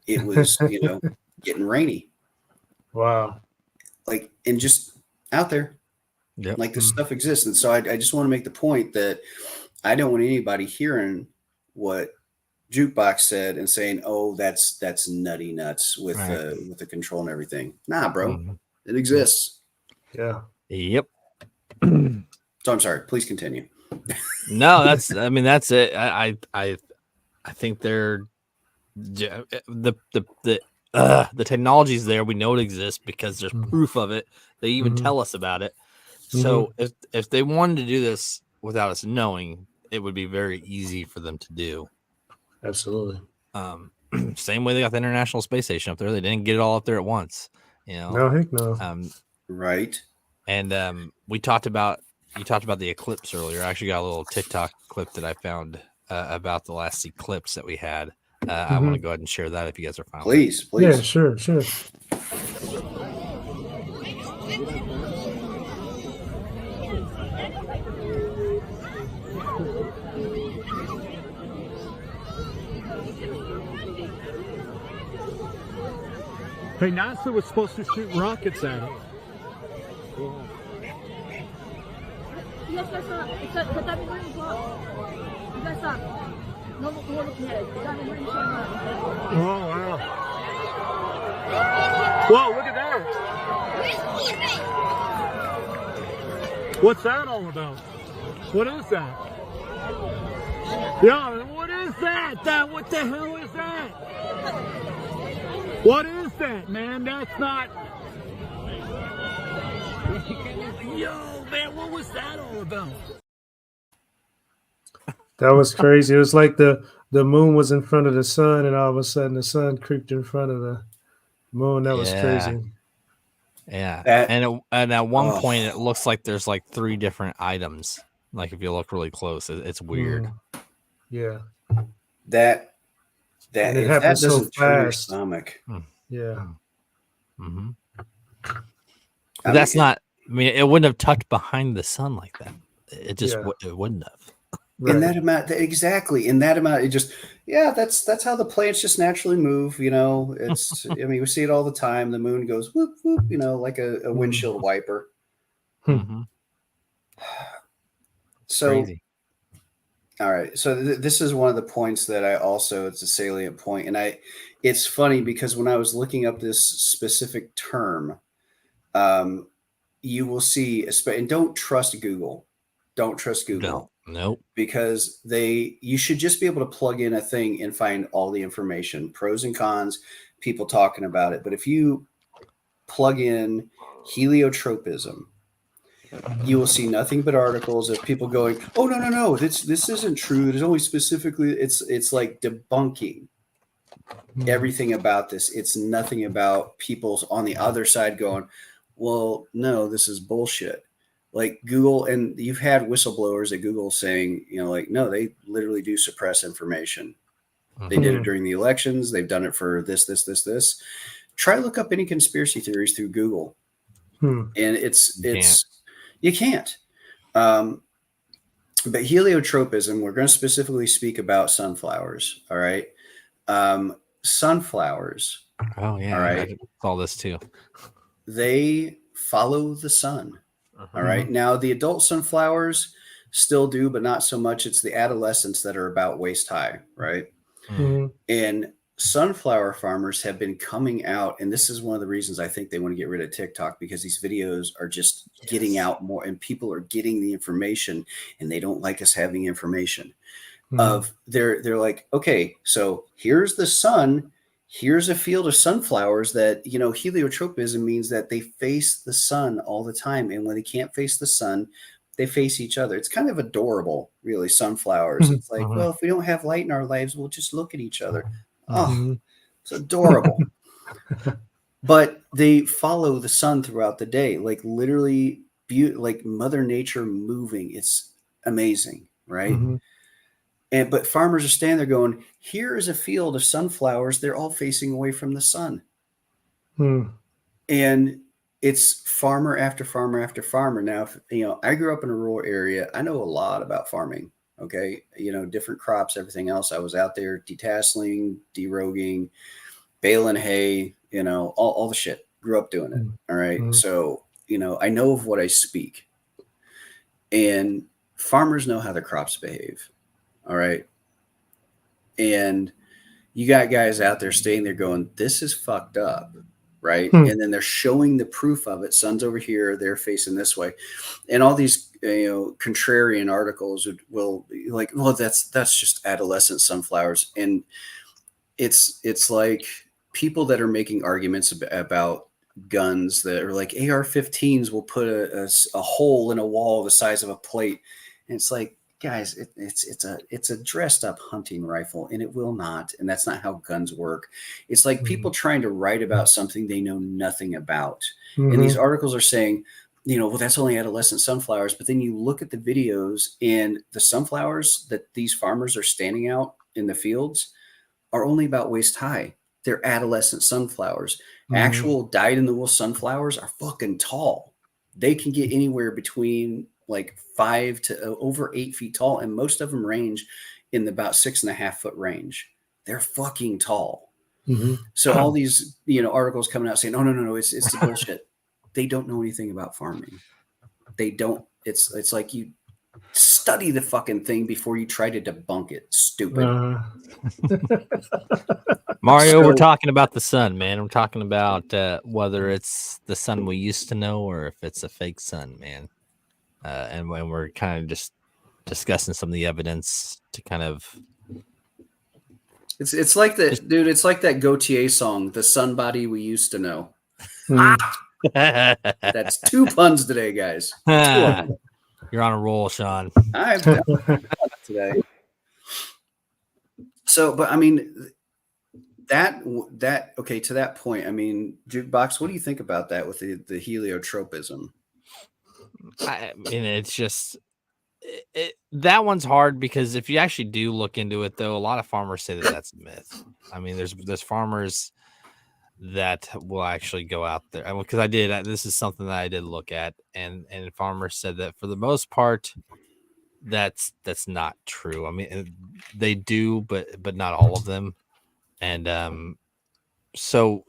getting rainy. Wow. Like, and just out there. Yep. Like this stuff exists. And so I just want to make the point that I don't want anybody hearing what Jukebox said and saying, "Oh, that's nutty nuts with Right. with the control and everything." Nah, bro, Mhm. it exists. Yeah. Yep. So I'm sorry. Please continue. No, that's it. I think they're the technology's there. We know it exists because there's proof of it. They even tell us about it. So if they wanted to do this without us knowing, it would be very easy for them to do. Absolutely. Same way they got the International Space Station up there. They didn't get it all up there at once. No, heck no. Right. And you talked about the eclipse earlier. I actually got a little TikTok clip that I found about the last eclipse that we had. I want to go ahead and share that if you guys are fine. Please. Yeah, sure. Hey, NASA was supposed to shoot rockets at it. Oh, wow. Whoa, look at that. What's that all about? What is that? Yeah, what is that? What the hell is that? What is that, man? That's not... Yo, man, what was that all about? That was crazy. It was like the moon was in front of the sun, and all of a sudden the sun creeped in front of the moon. That was crazy. Yeah. That- and at one point, it looks like there's like 3 different items. Like if you look really close, it's weird. Yeah. That And it if happened that so doesn't turn your fast. stomach. Yeah. Mm-hmm. I That's mean, not. I mean, it wouldn't have tucked behind the sun like that. It just it wouldn't have. in that amount, exactly in that amount, it just that's how the planets just naturally move. It's I mean we see it all the time. The moon goes whoop whoop, like a windshield wiper. Mm-hmm. So Crazy. all right, so this is one of the points that it's a salient point, and it's funny because when I was looking up this specific term, you will see, and don't trust Google. Don't trust Google. Nope. Because you should just be able to plug in a thing and find all the information, pros and cons, people talking about it. But if you plug in heliotropism, you will see nothing but articles of people going, "Oh no, this isn't true. There's only specifically it's like debunking everything about this. It's nothing about people's on the other side going, well, no, this is bullshit." Like Google, and you've had whistleblowers at Google saying, no, they literally do suppress information. They did it during the elections. They've done it for this. Try to look up any conspiracy theories through Google. And you can't. But heliotropism, we're going to specifically speak about sunflowers. All right. Sunflowers. Oh yeah. All right. I saw this too. They follow the sun. All right. Now, the adult sunflowers still do, but not so much. It's the adolescents that are about waist high. Right. And sunflower farmers have been coming out. And this is one of the reasons I think they want to get rid of TikTok, because these videos are just getting out more and people are getting the information, and they don't like us having information they're like, okay, so here's the sun. Here's a field of sunflowers that, heliotropism means that they face the sun all the time. And when they can't face the sun, they face each other. It's kind of adorable, really, sunflowers. It's like, well, if we don't have light in our lives, we'll just look at each other. Oh, it's adorable. But they follow the sun throughout the day, like literally like Mother Nature moving. It's amazing, right? But farmers are standing there going, here is a field of sunflowers. They're all facing away from the sun. And it's farmer after farmer after farmer. Now, I grew up in a rural area. I know a lot about farming. Okay. Different crops, everything else. I was out there detasseling, deroguing, baling hay, all the shit. Grew up doing it. All right. So, I know of what I speak. And farmers know how their crops behave. All right. And you got guys out there staying there going, this is fucked up. Right. And then they're showing the proof of it. Sun's over here, they're facing this way. And all these, contrarian articles will be like, well, that's just adolescent sunflowers. And it's like people that are making arguments about guns that are like AR-15s will put a hole in a wall the size of a plate. And it's like, guys, it's a dressed up hunting rifle, and it will not. And that's not how guns work. It's like people trying to write about something they know nothing about. And these articles are saying, well, that's only adolescent sunflowers. But then you look at the videos, and the sunflowers that these farmers are standing out in the fields are only about waist high. They're adolescent sunflowers. Actual dyed-in-the-wool sunflowers are fucking tall. They can get anywhere between like 5 to over 8 feet tall, and most of them range in the about 6.5 foot range. They're fucking tall. So all these articles coming out saying, no, it's the bullshit. They don't know anything about farming. They don't. It's like you study the fucking thing before you try to debunk it. Stupid. Mario, we're talking about the sun, man. We're talking about whether it's the sun we used to know or if it's a fake sun, man. And when we're kind of just discussing some of the evidence to kind of, it's like that, dude. It's like that Gautier song, "The Sun Body We Used to Know." That's 2 puns today, guys. 2 of them. You're on a roll, Sean. I've done today. So, but I mean, that okay. To that point, I mean, Jukebox, what do you think about that with the heliotropism? I mean, it's just that one's hard because if you actually do look into it, though, a lot of farmers say that that's a myth. I mean, there's farmers that will actually go out there because this is something that I did look at, and farmers said that for the most part, that's not true. I mean, they do, but not all of them, and so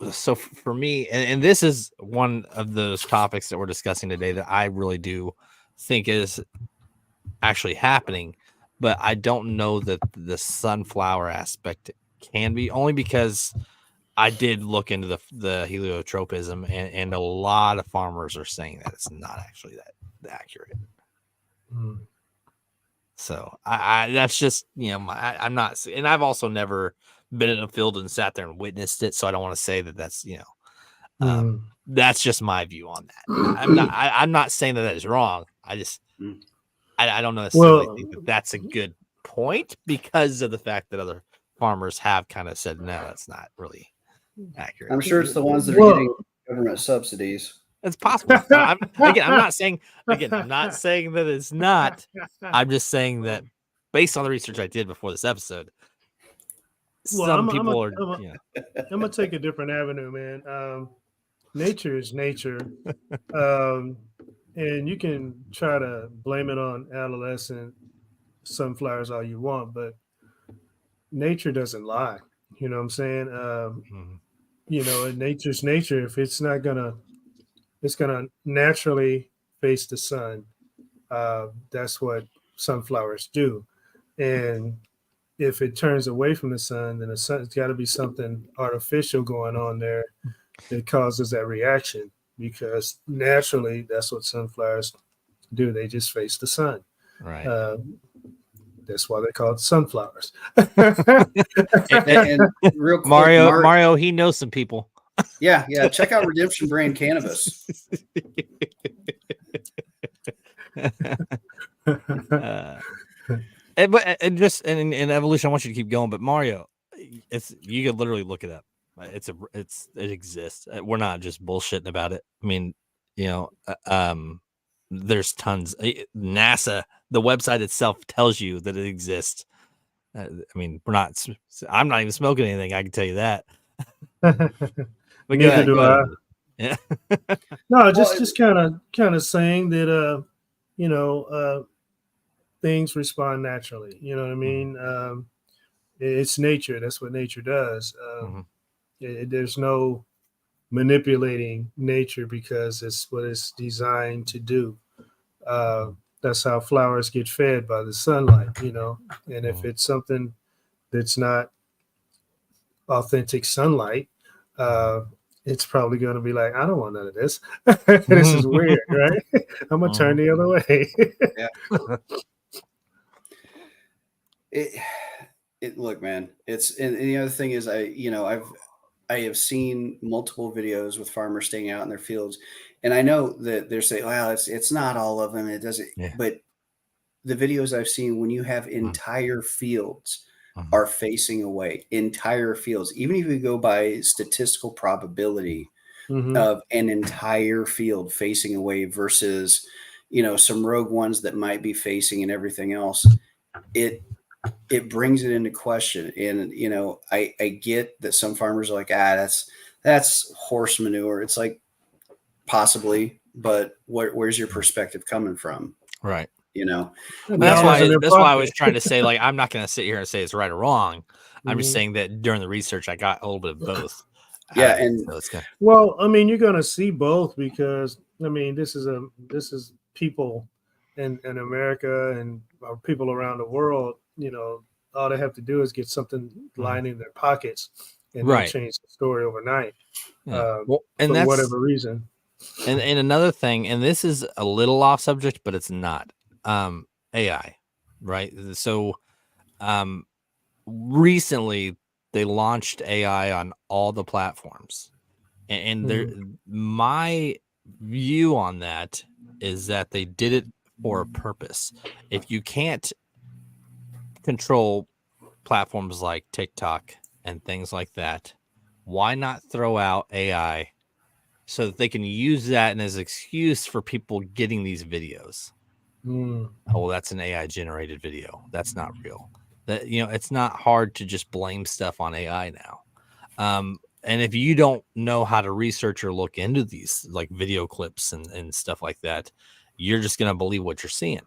for me, and this is one of those topics that we're discussing today that I really do think is actually happening, but I don't know that the sunflower aspect can be, only because I did look into the heliotropism, and a lot of farmers are saying that it's not actually that accurate. So I that's just, I'm not, and I've also never been in a field and sat there and witnessed it. So I don't want to say that that's, that's just my view on that. I'm not saying that is wrong. I just, I don't necessarily think that that's a good point because of the fact that other farmers have kind of said, no, that's not really accurate. I'm sure it's the ones that are getting government subsidies. It's possible. I'm not saying that it's not. I'm just saying that based on the research I did before this episode, I'm gonna take a different avenue, man. Nature is nature, and you can try to blame it on adolescent sunflowers all you want, but nature doesn't lie. You know what I'm saying? Nature's nature. If it's not gonna, it's gonna naturally face the sun. That's what sunflowers do, and if it turns away from the sun, then it's got to be something artificial going on there that causes that reaction, because naturally that's what sunflowers do. They just face the sun. Right. That's why they're called sunflowers. and real quick, Mario, he knows some people. Yeah. Check out Redemption Brand Cannabis. And just in Evolution, I want you to keep going. But Mario, you could literally look it up. It exists. We're not just bullshitting about it. I mean, there's tons. NASA, the website itself tells you that it exists. I mean, I'm not even smoking anything. I can tell you that. But neither do I. Yeah. No, just kind of saying that things respond naturally. You know what I mean? It's nature. That's what nature does. There's no manipulating nature because it's what it's designed to do. that's how flowers get fed, by the sunlight, and if it's something that's not authentic sunlight, it's probably going to be like, I don't want none of this. This is weird, right? I'm gonna turn the other way. Look, man, and the other thing is, I have seen multiple videos with farmers staying out in their fields, and I know that they're saying, well, it's not all of them, it doesn't, but the videos I've seen, when you have entire fields are facing away, entire fields, even if you go by statistical probability of an entire field facing away versus, some rogue ones that might be facing and everything else, it brings it into question. And, I get that some farmers are like, that's horse manure. It's like, possibly, but where's your perspective coming from? Right. That's why I was trying to say, like, I'm not going to sit here and say it's right or wrong. I'm just saying that during the research, I got a little bit of both. Yeah. And well, I mean, you're going to see both because, I mean, this is people in America and people around the world, all they have to do is get something lining their pockets and they change the story overnight. And for whatever reason. And another thing, and this is a little off subject, but it's not, AI, right? So recently they launched AI on all the platforms, and my view on that is that they did it for a purpose. If you can't control platforms like TikTok and things like that, why not throw out AI so that they can use that as an excuse for people getting these videos? Oh, that's an AI generated video. That's not real. That, it's not hard to just blame stuff on AI now. And if you don't know how to research or look into these like video clips and stuff like that, you're just going to believe what you're seeing.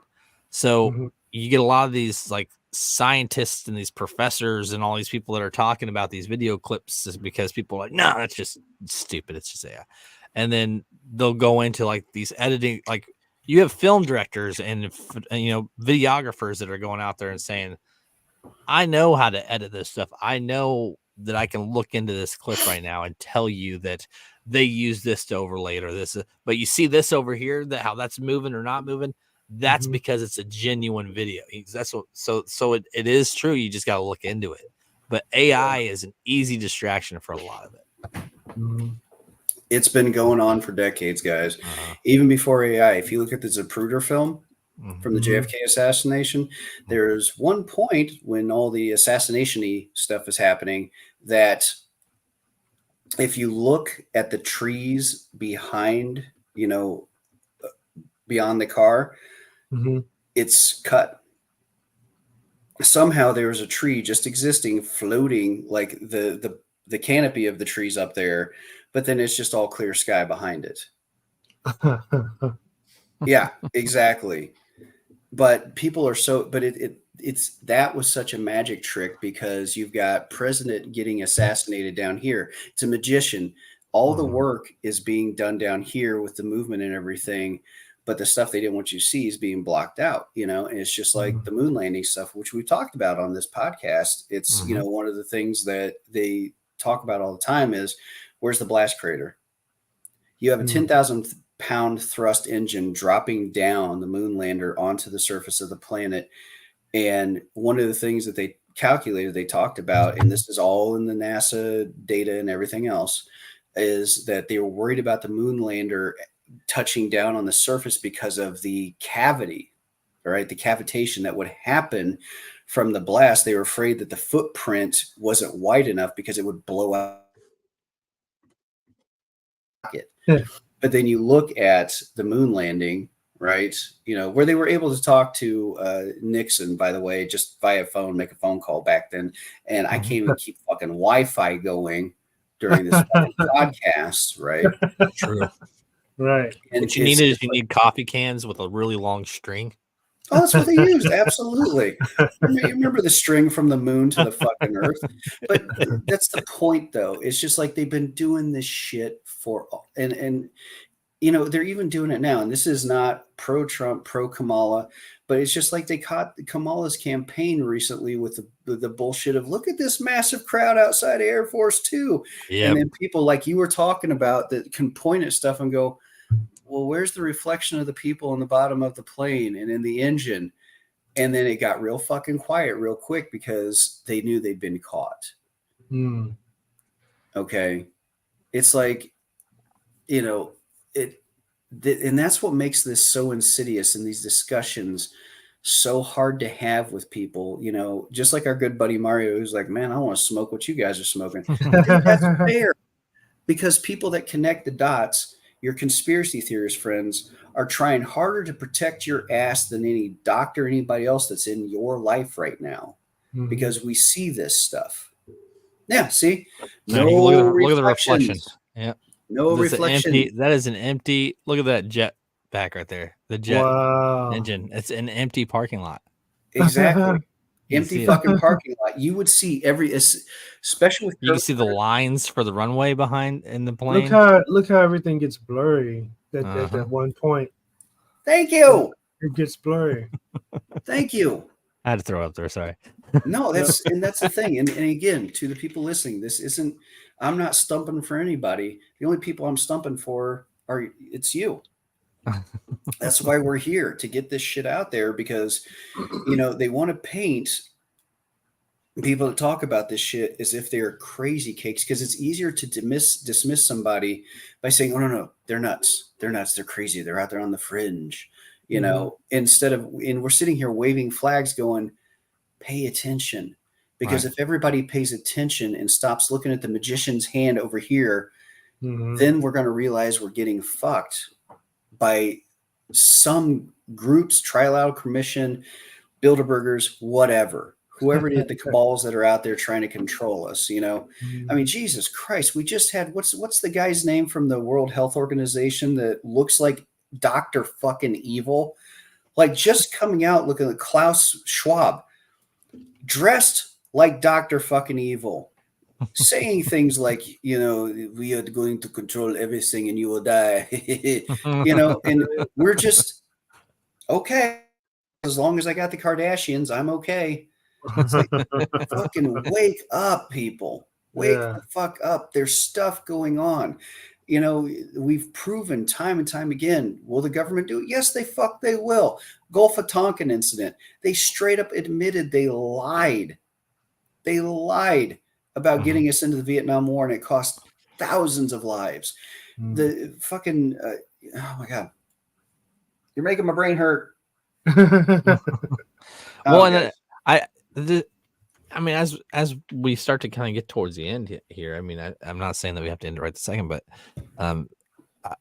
So you get a lot of these like scientists and these professors and all these people that are talking about these video clips is because people are like, no, that's just stupid. It's just AI. And then they'll go into like these editing, like you have film directors and videographers that are going out there and saying, I know how to edit this stuff. I know that I can look into this clip right now and tell you that they use this to overlay it or this, but you see this over here, that how that's moving or not moving. That's because it's a genuine video. That's what, so it is true. You just got to look into it. But AI is an easy distraction for a lot of it. It's been going on for decades, guys. Even before AI, if you look at the Zapruder film from the JFK assassination, there's one point when all the assassination-y stuff is happening that if you look at the trees behind, beyond the car, it's cut. Somehow there was a tree just existing, floating, like the canopy of the trees up there, but then it's just all clear sky behind it. Yeah, exactly. But people are it's that was such a magic trick because you've got president getting assassinated down here. It's a magician. All the work is being done down here with the movement and everything. But the stuff they didn't want you to see is being blocked out, and it's just like the moon landing stuff, which we've talked about on this podcast. It's, one of the things that they talk about all the time is where's the blast crater? You have a 10,000 pound thrust engine dropping down the moon lander onto the surface of the planet. And one of the things that they calculated, they talked about, and this is all in the NASA data and everything else, is that they were worried about the moon lander touching down on the surface because of the cavity, right? The cavitation that would happen from the blast. They were afraid that the footprint wasn't wide enough because it would blow out. But then you look at the moon landing, right? Where they were able to talk to Nixon, by the way, just via phone, make a phone call back then. And I can't even keep fucking Wi-Fi going during this podcast, right? True. Right. And what you need coffee cans with a really long string. Oh, that's what they used. Absolutely. You remember the string from the moon to the fucking earth. But that's the point, though. It's just like they've been doing this shit for, and they're even doing it now. And this is not pro-Trump, pro-Kamala, but it's just like they caught Kamala's campaign recently with the bullshit of, look at this massive crowd outside of Air Force Two. Yeah. And then people like you were talking about that can point at stuff and go, well, where's the reflection of the people in the bottom of the plane and in the engine? And then it got real fucking quiet real quick because they knew they'd been caught. Okay. It's like, and that's what makes this so insidious, and these discussions so hard to have with people, just like our good buddy Mario, who's like, man, I want to smoke what you guys are smoking. I think that's fair, because people that connect the dots, your conspiracy theorist friends, are trying harder to protect your ass than any doctor or anybody else that's in your life right now, because we see this stuff. Yeah, see? No, look at the reflection. Yeah. No That's reflection. That is an empty. Look at that jet back right there. The jet engine. It's an empty parking lot. Exactly. You Empty see fucking parking lot. You would see especially with You can see the lines for the runway behind in the plane. Look how everything gets blurry at that one point. Thank you. It gets blurry. Thank you. I had to throw it up there. Sorry. No, that's the thing. And again, to the people listening, I'm not stumping for anybody. The only people I'm stumping for it's you. That's why we're here, to get this shit out there, because they want to paint people that talk about this shit as if they're crazy cakes, because it's easier to dismiss somebody by saying, oh no, they're nuts, they're crazy, they're out there on the fringe, instead of, and we're sitting here waving flags going, pay attention, because if everybody pays attention and stops looking at the magician's hand over here, then we're going to realize we're getting fucked by some groups, Trilateral Commission, Bilderbergers, whatever, whoever it is, the cabals that are out there trying to control us. I mean, Jesus Christ, we just had, what's the guy's name from the World Health Organization that looks like Dr. fucking Evil, like just coming out looking like Klaus Schwab, dressed like Dr. fucking Evil, saying things like, we are going to control everything and you will die, and we're just, okay, as long as I got the Kardashians, I'm okay. It's like, fucking wake up, people. Wake the fuck up. There's stuff going on. We've proven time and time again. Will the government do it? Yes, they will. Gulf of Tonkin incident. They straight up admitted they lied. They lied about getting us into the Vietnam War, and it cost thousands of lives. The fucking, oh my God. You're making my brain hurt. Well, and I mean, as we start to kind of get towards the end here, I mean, I'm not saying that we have to end it right this second, but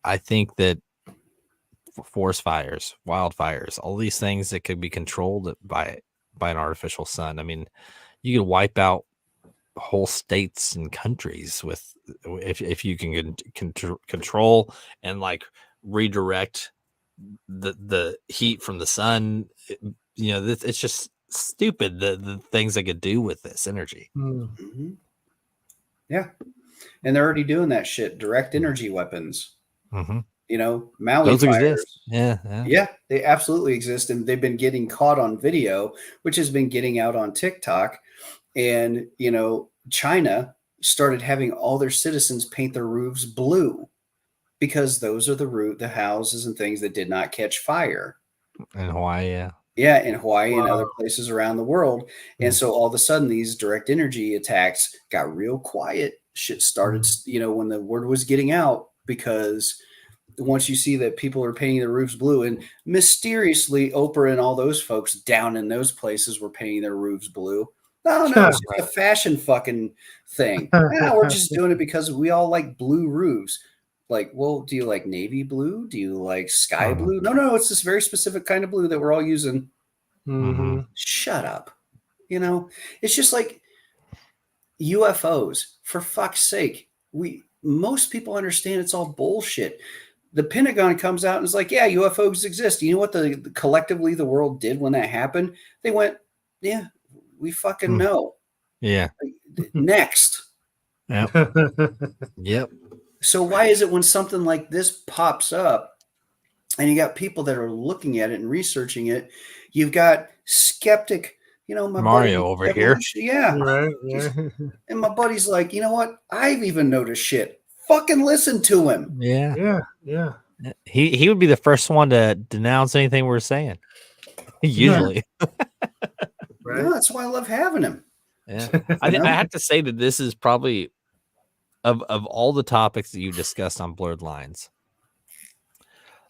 I think that forest fires, wildfires, all these things that could be controlled by an artificial sun. I mean, you could wipe out whole states and countries if you can control and like redirect the heat from the sun. It's just stupid the things they could do with this energy. Yeah, and they're already doing that shit. Direct energy weapons. Maui Those fires. exist. Yeah, they absolutely exist, and they've been getting caught on video, which has been getting out on TikTok. And China started having all their citizens paint their roofs blue, because those are the houses and things that did not catch fire. In Hawaii, yeah, in Hawaii and other places around the world. And so all of a sudden, these direct energy attacks got real quiet. Shit started, when the word was getting out, because once you see that people are painting their roofs blue, and mysteriously Oprah and all those folks down in those places were painting their roofs blue. No, it's just a fashion fucking thing. We're just doing it because we all like blue roofs. Like, well, do you like navy blue? Do you like sky blue? No, it's this very specific kind of blue that we're all using. Shut up. It's just like UFOs, for fuck's sake. Most people understand it's all bullshit. The Pentagon comes out and is like, yeah, UFOs exist. You know what collectively the world did when that happened? They went, yeah, we fucking know. Yeah. Next. Yep. So why is it when something like this pops up and you got people that are looking at it and researching it, you've got skeptic, my Mario buddy over here. Ev.O.Lution, yeah. Right. Yeah. And my buddy's like, you know what? I've even noticed shit. Fucking listen to him. Yeah. Yeah. Yeah. He would be the first one to denounce anything we're saying. Usually. Right. No, that's why I love having him. Yeah. I have to say that this is probably of all the topics that you discussed on Blurred Lines,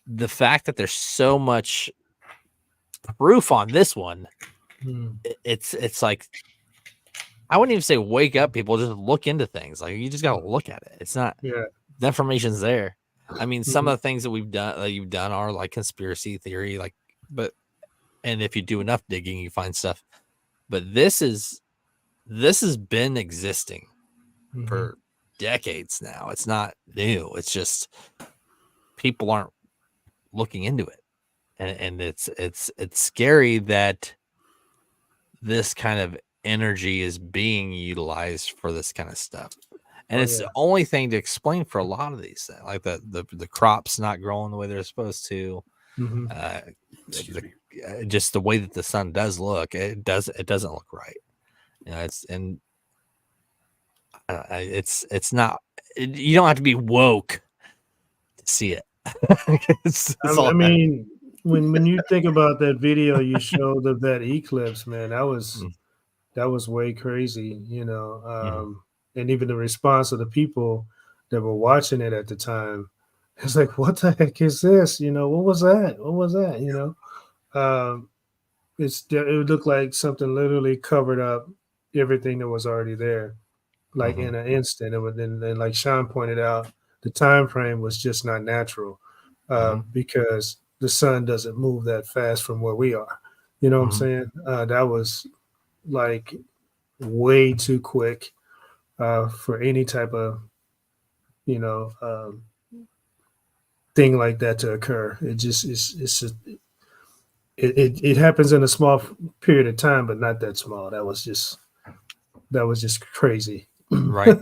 the fact that there's so much proof on this one, it's like, I wouldn't even say wake up people, just look into things. Like, you just gotta look at it. It's not, the information's there. I mean, some of the things that you've done are like conspiracy theory, and if you do enough digging, you find stuff. But this has been existing for decades now. It's not new. It's just people aren't looking into it, and it's scary that this kind of energy is being utilized for this kind of stuff. And it's the only thing to explain for a lot of these things, like the crops not growing the way they're supposed to. Just the way that the sun does look, it doesn't look right. It's not. You don't have to be woke to see it. I mean, when you think about that video you showed of that eclipse, man, that was way crazy, and even the response of the people that were watching it at the time, it's like, what the heck is this? What was that? What was that? It looked like something literally covered up everything that was already there, like in an instant. And like Sean pointed out, the time frame was just not natural, because the sun doesn't move that fast from where we are. You know what I'm saying? That was like way too quick for any type of thing like that to occur. It just it happens in a small period of time, but not that small. That was just crazy. Right.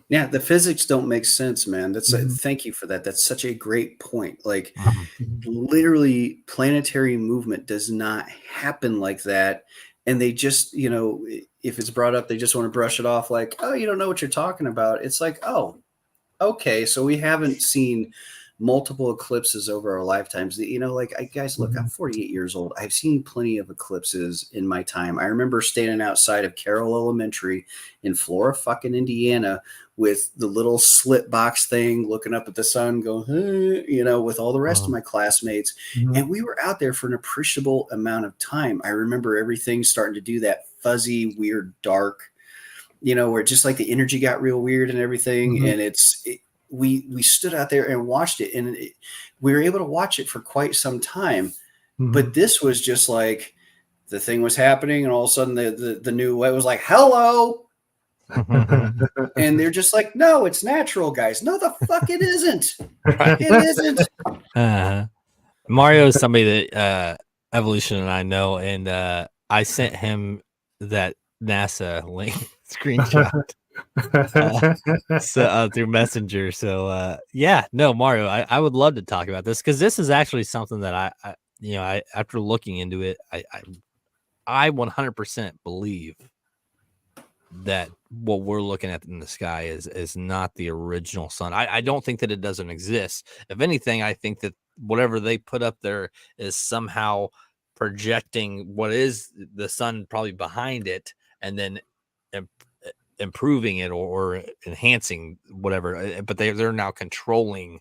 Yeah, the physics don't make sense, man. Thank you for that. That's such a great point. Like, literally, planetary movement does not happen like that. And they just, if it's brought up, they just want to brush it off like, oh, you don't know what you're talking about. It's like, oh, okay. So we haven't seen multiple eclipses over our lifetimes. Guys, look, I'm 48 years old. I've seen plenty of eclipses in my time. I remember standing outside of Carroll Elementary in Flora, fucking Indiana, with the little slit box thing, looking up at the sun, going, with all the rest of my classmates. And we were out there for an appreciable amount of time. I remember everything starting to do that fuzzy, weird, dark, where just like the energy got real weird and everything. And we stood out there and watched it, and we were able to watch it for quite some time. But this was just like the thing was happening, and all of a sudden the new way was like, hello. And they're just like, no, it's natural, guys. No, the fuck it isn't. It isn't. Mario is somebody that Ev.O.Lution and I know, and I sent him that NASA link screenshot through Messenger. So Mario, I would love to talk about this, because this is actually something that I after looking into it, I 100% believe that what we're looking at in the sky is not the original sun. I don't think that it doesn't exist. If anything, I think that whatever they put up there is somehow projecting what is the sun probably behind it, and then improving it or enhancing whatever. But they're now controlling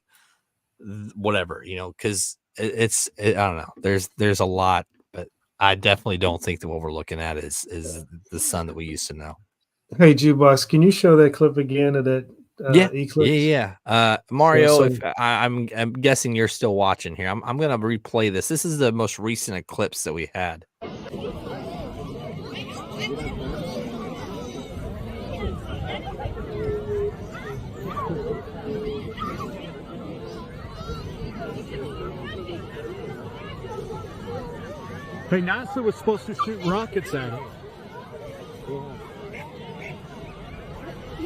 whatever, because I don't know. There's a lot, but I definitely don't think that what we're looking at is the sun that we used to know. Hey, Jukebox, can you show that clip again of that eclipse? Yeah. Mario, if I'm guessing you're still watching here. I'm gonna replay this. This is the most recent eclipse that we had. Hey, NASA was supposed to shoot rockets at it. Oh,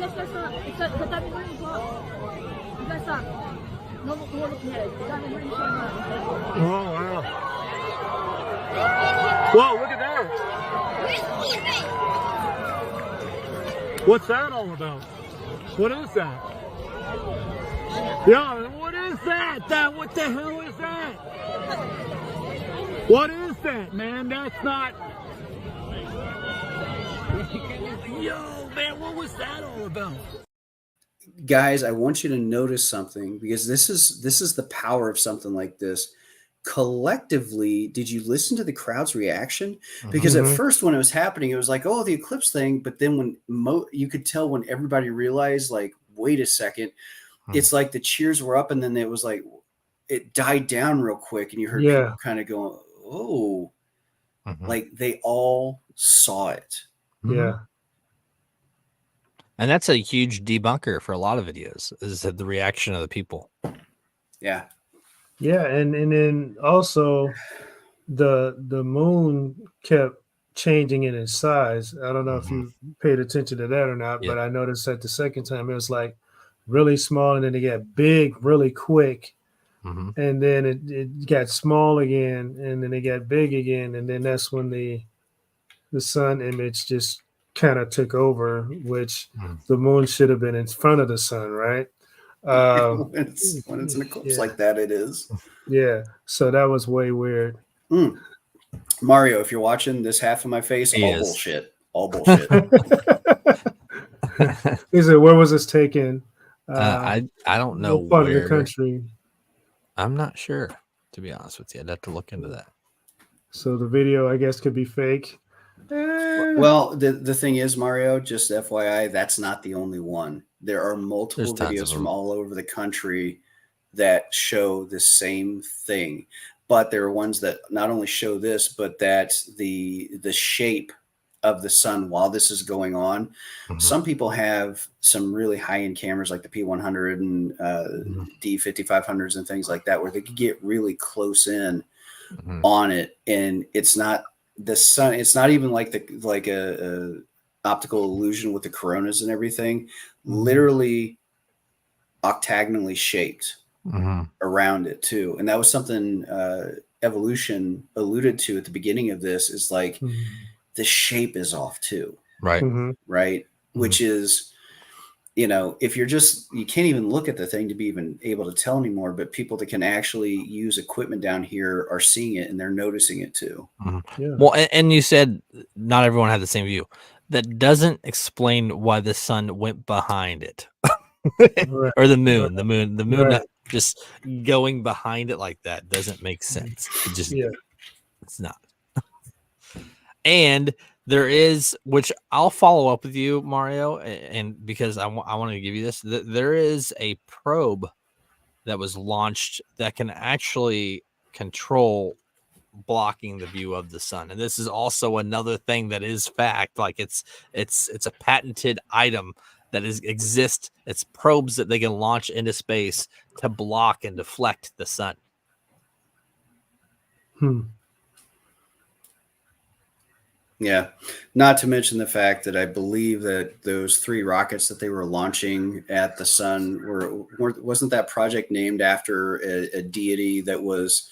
wow. Whoa, look at that. What's that all about? What is that? Yeah, what is that? What the hell is that? What is that, man? That's not... Yo, man, what was that all about? Guys, I want you to notice something, because this is the power of something like this. Collectively, did you listen to the crowd's reaction? Because at first, when it was happening, it was like, oh, the eclipse thing. But then when you could tell when everybody realized, like, wait a second, it's like the cheers were up, and then it was like it died down real quick, and you heard people kind of going, oh, like they all saw it. Yeah. And that's a huge debunker for a lot of videos, is that the reaction of the people. Yeah. Yeah, and then also the moon kept changing in its size. I don't know if you paid attention to that or not, but I noticed that the second time it was like really small, and then it got big really quick, and then it got small again, and then it got big again, and then that's when the sun image just kind of took over, which the moon should have been in front of the sun, right? When it's an eclipse like that, it is. Yeah, so that was way weird. Mario, if you're watching, this half of my face, bullshit. All bullshit. Is it, where was this taken? I don't know what part where. of the country. I'm not sure, to be honest with you. I'd have to look into that. So the video, I guess, could be fake. Well, the thing is, Mario, just FYI, that's not the only one. There are multiple videos from all over the country that show the same thing, but there are ones that not only show this, but that the shape of the sun while this is going on. Some people have some really high-end cameras like the P100 and D5500s and things like that, where they could get really close in on it, and it's not the sun. It's not even like a optical illusion with the coronas and everything. Literally octagonally shaped around it too, and that was something Ev.O.Lution alluded to at the beginning of this. Is like the shape is off too, right? Right, which is, if you're you can't even look at the thing to be even able to tell anymore. But people that can actually use equipment down here are seeing it, and they're noticing it too. Yeah. Well, and you said not everyone had the same view. That doesn't explain why the sun went behind it, or the moon. The moon not just going behind it like that doesn't make sense. It just it's not. And there is, which I'll follow up with you, Mario, and because I want to give you this, there is a probe that was launched that can actually control blocking the view of the sun. And this is also another thing that is fact. Like it's a patented item that exists. It's probes that they can launch into space to block and deflect the sun. Yeah, not to mention the fact that I believe that those 3 rockets that they were launching at the sun wasn't that project named after a deity that was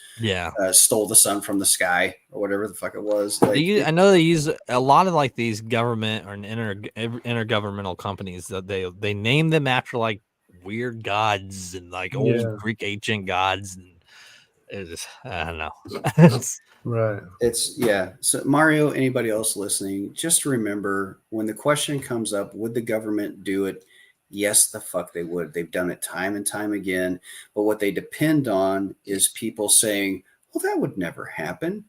stole the sun from the sky or whatever the fuck it was. Like, I know they use a lot of like these government or intergovernmental companies that they name them after like weird gods and like old Greek ancient gods, and it's, I don't know. Right. So Mario, anybody else listening, just remember, when the question comes up, would the government do it? Yes, the fuck they would. They've done it time and time again. But what they depend on is people saying, well, that would never happen,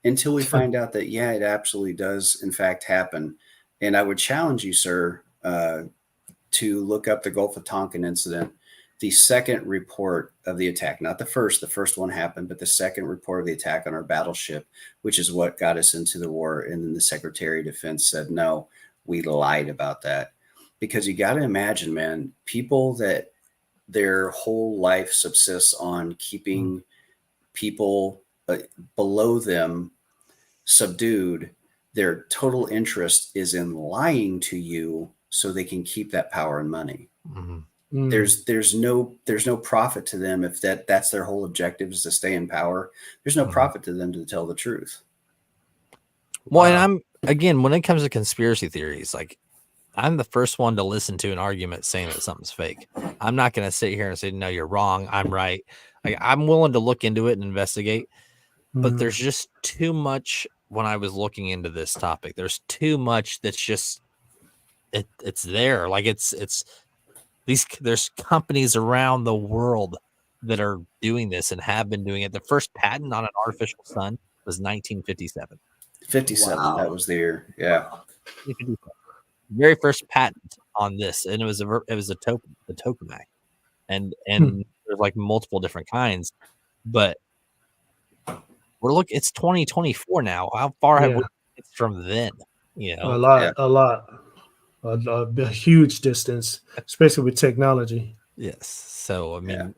until we find out that, it absolutely does, in fact, happen. And I would challenge you, sir, to look up the Gulf of Tonkin incident. The second report of the attack, not the first one happened, but the second report of the attack on our battleship, which is what got us into the war. And then the Secretary of Defense said, no, we lied about that. Because you got to imagine, man, people that their whole life subsists on keeping people below them subdued, their total interest is in lying to you so they can keep that power and money. Mm-hmm. There's no profit to them if that's their whole objective is to stay in power. There's no profit to them to tell the truth. Well, and I'm again, when it comes to conspiracy theories, like I'm the first one to listen to an argument saying that something's fake. I'm not going to sit here and say, no, you're wrong. I'm right. Like I'm willing to look into it and investigate, but there's just too much when I was looking into this topic. There's too much that's just, it's there. Like there's companies around the world that are doing this and have been doing it. The first patent on an artificial sun was 1957. 57. Wow. That was the year. Yeah. Very first patent on this, and it was a tokamak, and there's like multiple different kinds, but it's 2024 now. How far have we from then? You know, a huge distance, especially with technology. Yes. So I mean,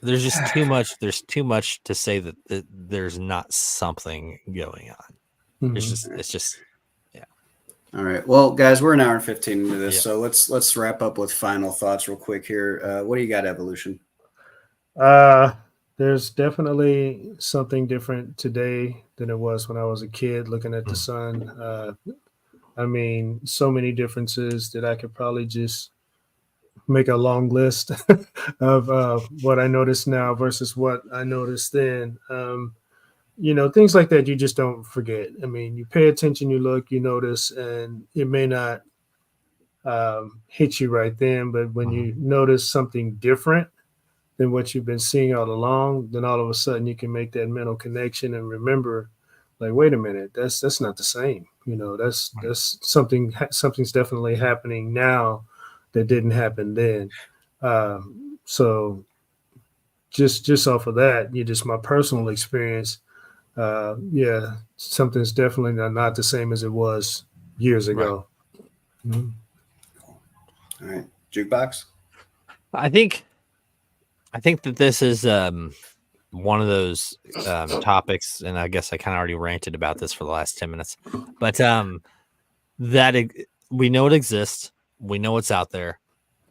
there's just too much. There's too much to say that there's not something going on. It's just. All right. Well, guys, we're an hour and 15 into this, so let's wrap up with final thoughts real quick here. What do you got, Ev.O.Lution? There's definitely something different today than it was when I was a kid looking at the sun. I mean, so many differences that I could probably just make a long list of what I notice now versus what I noticed then. Things like that you just don't forget. I mean, you pay attention, you look, you notice, and it may not hit you right then, but when you notice something different than what you've been seeing all along, then all of a sudden you can make that mental connection and remember, like, wait a minute, that's not the same. That's something's definitely happening now that didn't happen then. So just off of that, just my personal experience. Something's definitely not the same as it was years ago. Right. All right, Jukebox. I think that this is one of those topics, and I guess I kind of already ranted about this for the last 10 minutes, but we know it exists, we know it's out there,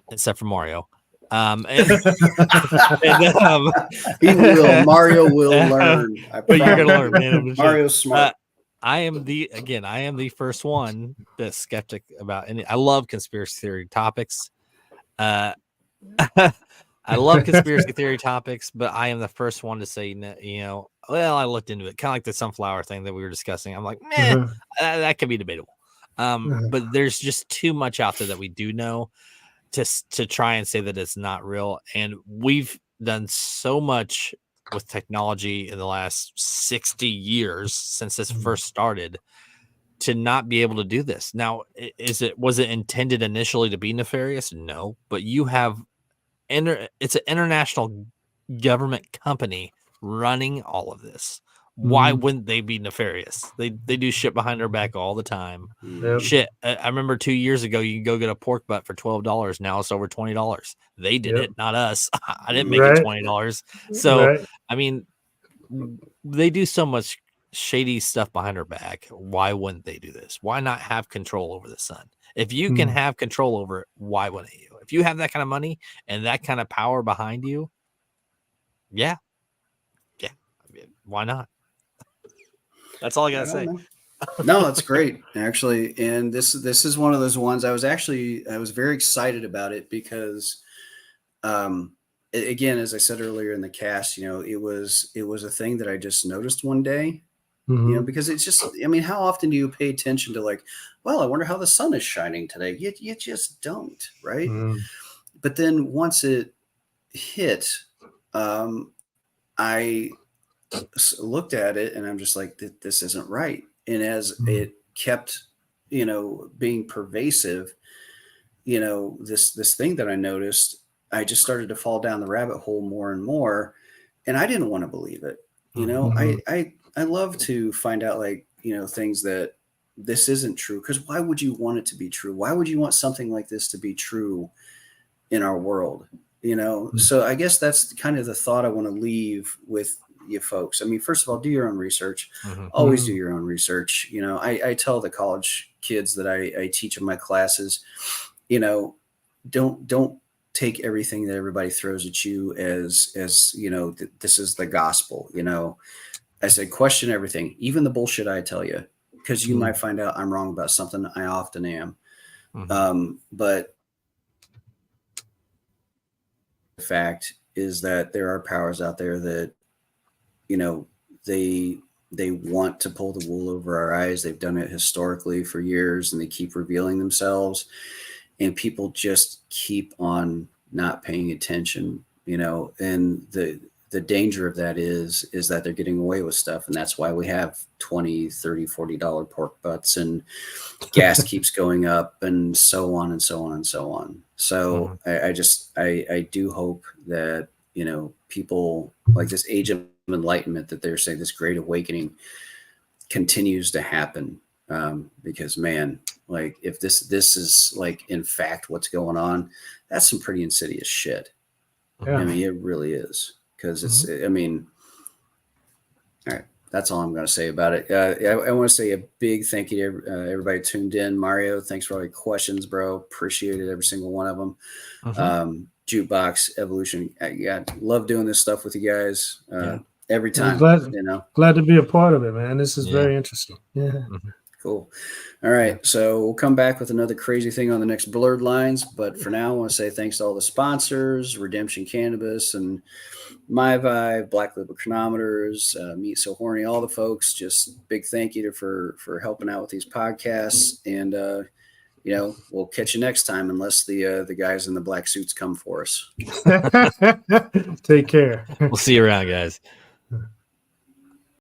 except for Mario. Mario will learn. But you're gonna learn, man. Mario's smart. I am the first one that's skeptic about any. I love conspiracy theory topics. I love conspiracy theory topics, but I am the first one to say, well, I looked into it, kind of like the sunflower thing that we were discussing. I'm like, that could be debatable. But there's just too much out there that we do know to try and say that it's not real. And we've done so much with technology in the last 60 years since this first started to not be able to do this. Now, was it intended initially to be nefarious? No, but you have it's an international government company running all of this. Why wouldn't they be nefarious? They do shit behind our back all the time. Yep. Shit. I remember 2 years ago, you can go get a pork butt for $12. Now it's over $20. They did it, not us. I didn't make it $20. So, I mean, they do so much shady stuff behind our back. Why wouldn't they do this? Why not have control over the sun? If you can have control over it, why wouldn't you? If you have that kind of money and that kind of power behind you, yeah. I mean, why not? That's all I gotta say. No, that's great, actually. And this is one of those ones I was very excited about it because, again, as I said earlier in the cast, it was a thing that I just noticed one day, because it's just, I mean, how often do you pay attention to like, well, I wonder how the sun is shining today? You just don't, right? But then once it hit, I looked at it and I'm just like, this isn't right. And as it kept, being pervasive, this thing that I noticed, I just started to fall down the rabbit hole more and more. And I didn't want to believe it. I love to find out things that this isn't true. Because why would you want it to be true? Why would you want something like this to be true in our world? So I guess that's kind of the thought I want to leave with you folks. I mean, first of all, do your own research. Mhm. Always do your own research. You know, I tell the college kids that I teach in my classes, you know, don't take everything that everybody throws at you as you know, this is the gospel. You know, I said, question everything, even the bullshit I tell you, because you might find out I'm wrong about something. I often am. But the fact is that there are powers out there that, you know, they want to pull the wool over our eyes. They've done it historically for years, and they keep revealing themselves, and people just keep on not paying attention, you know, and the danger of that is that they're getting away with stuff. And that's why we have $20, $30, $40 pork butts, and gas keeps going up, and so on and so on and so on. So I do hope that, you know, people like this age of enlightenment that they're saying, this great awakening, continues to happen. Because man, like if this is like in fact what's going on, that's some pretty insidious shit. Yeah. I mean, it really is, because it's I mean, all right, that's all I'm going to say about it. I want to say a big thank you to everybody tuned in. Mario, thanks for all your questions, bro. Appreciated every single one of them. Jukebox Evolution, I love doing this stuff with you guys. Every time, glad to be a part of it, man. This is very interesting. Cool. All right. So we'll come back with another crazy thing on the next Blurred Lines. But for now, I want to say thanks to all the sponsors, Redemption Cannabis and My Vibe, Black Label Chronometers, Meat So Horny, all the folks. Just big thank you for helping out with these podcasts. And, you know, we'll catch you next time, unless the guys in the black suits come for us. Take care. We'll see you around, guys.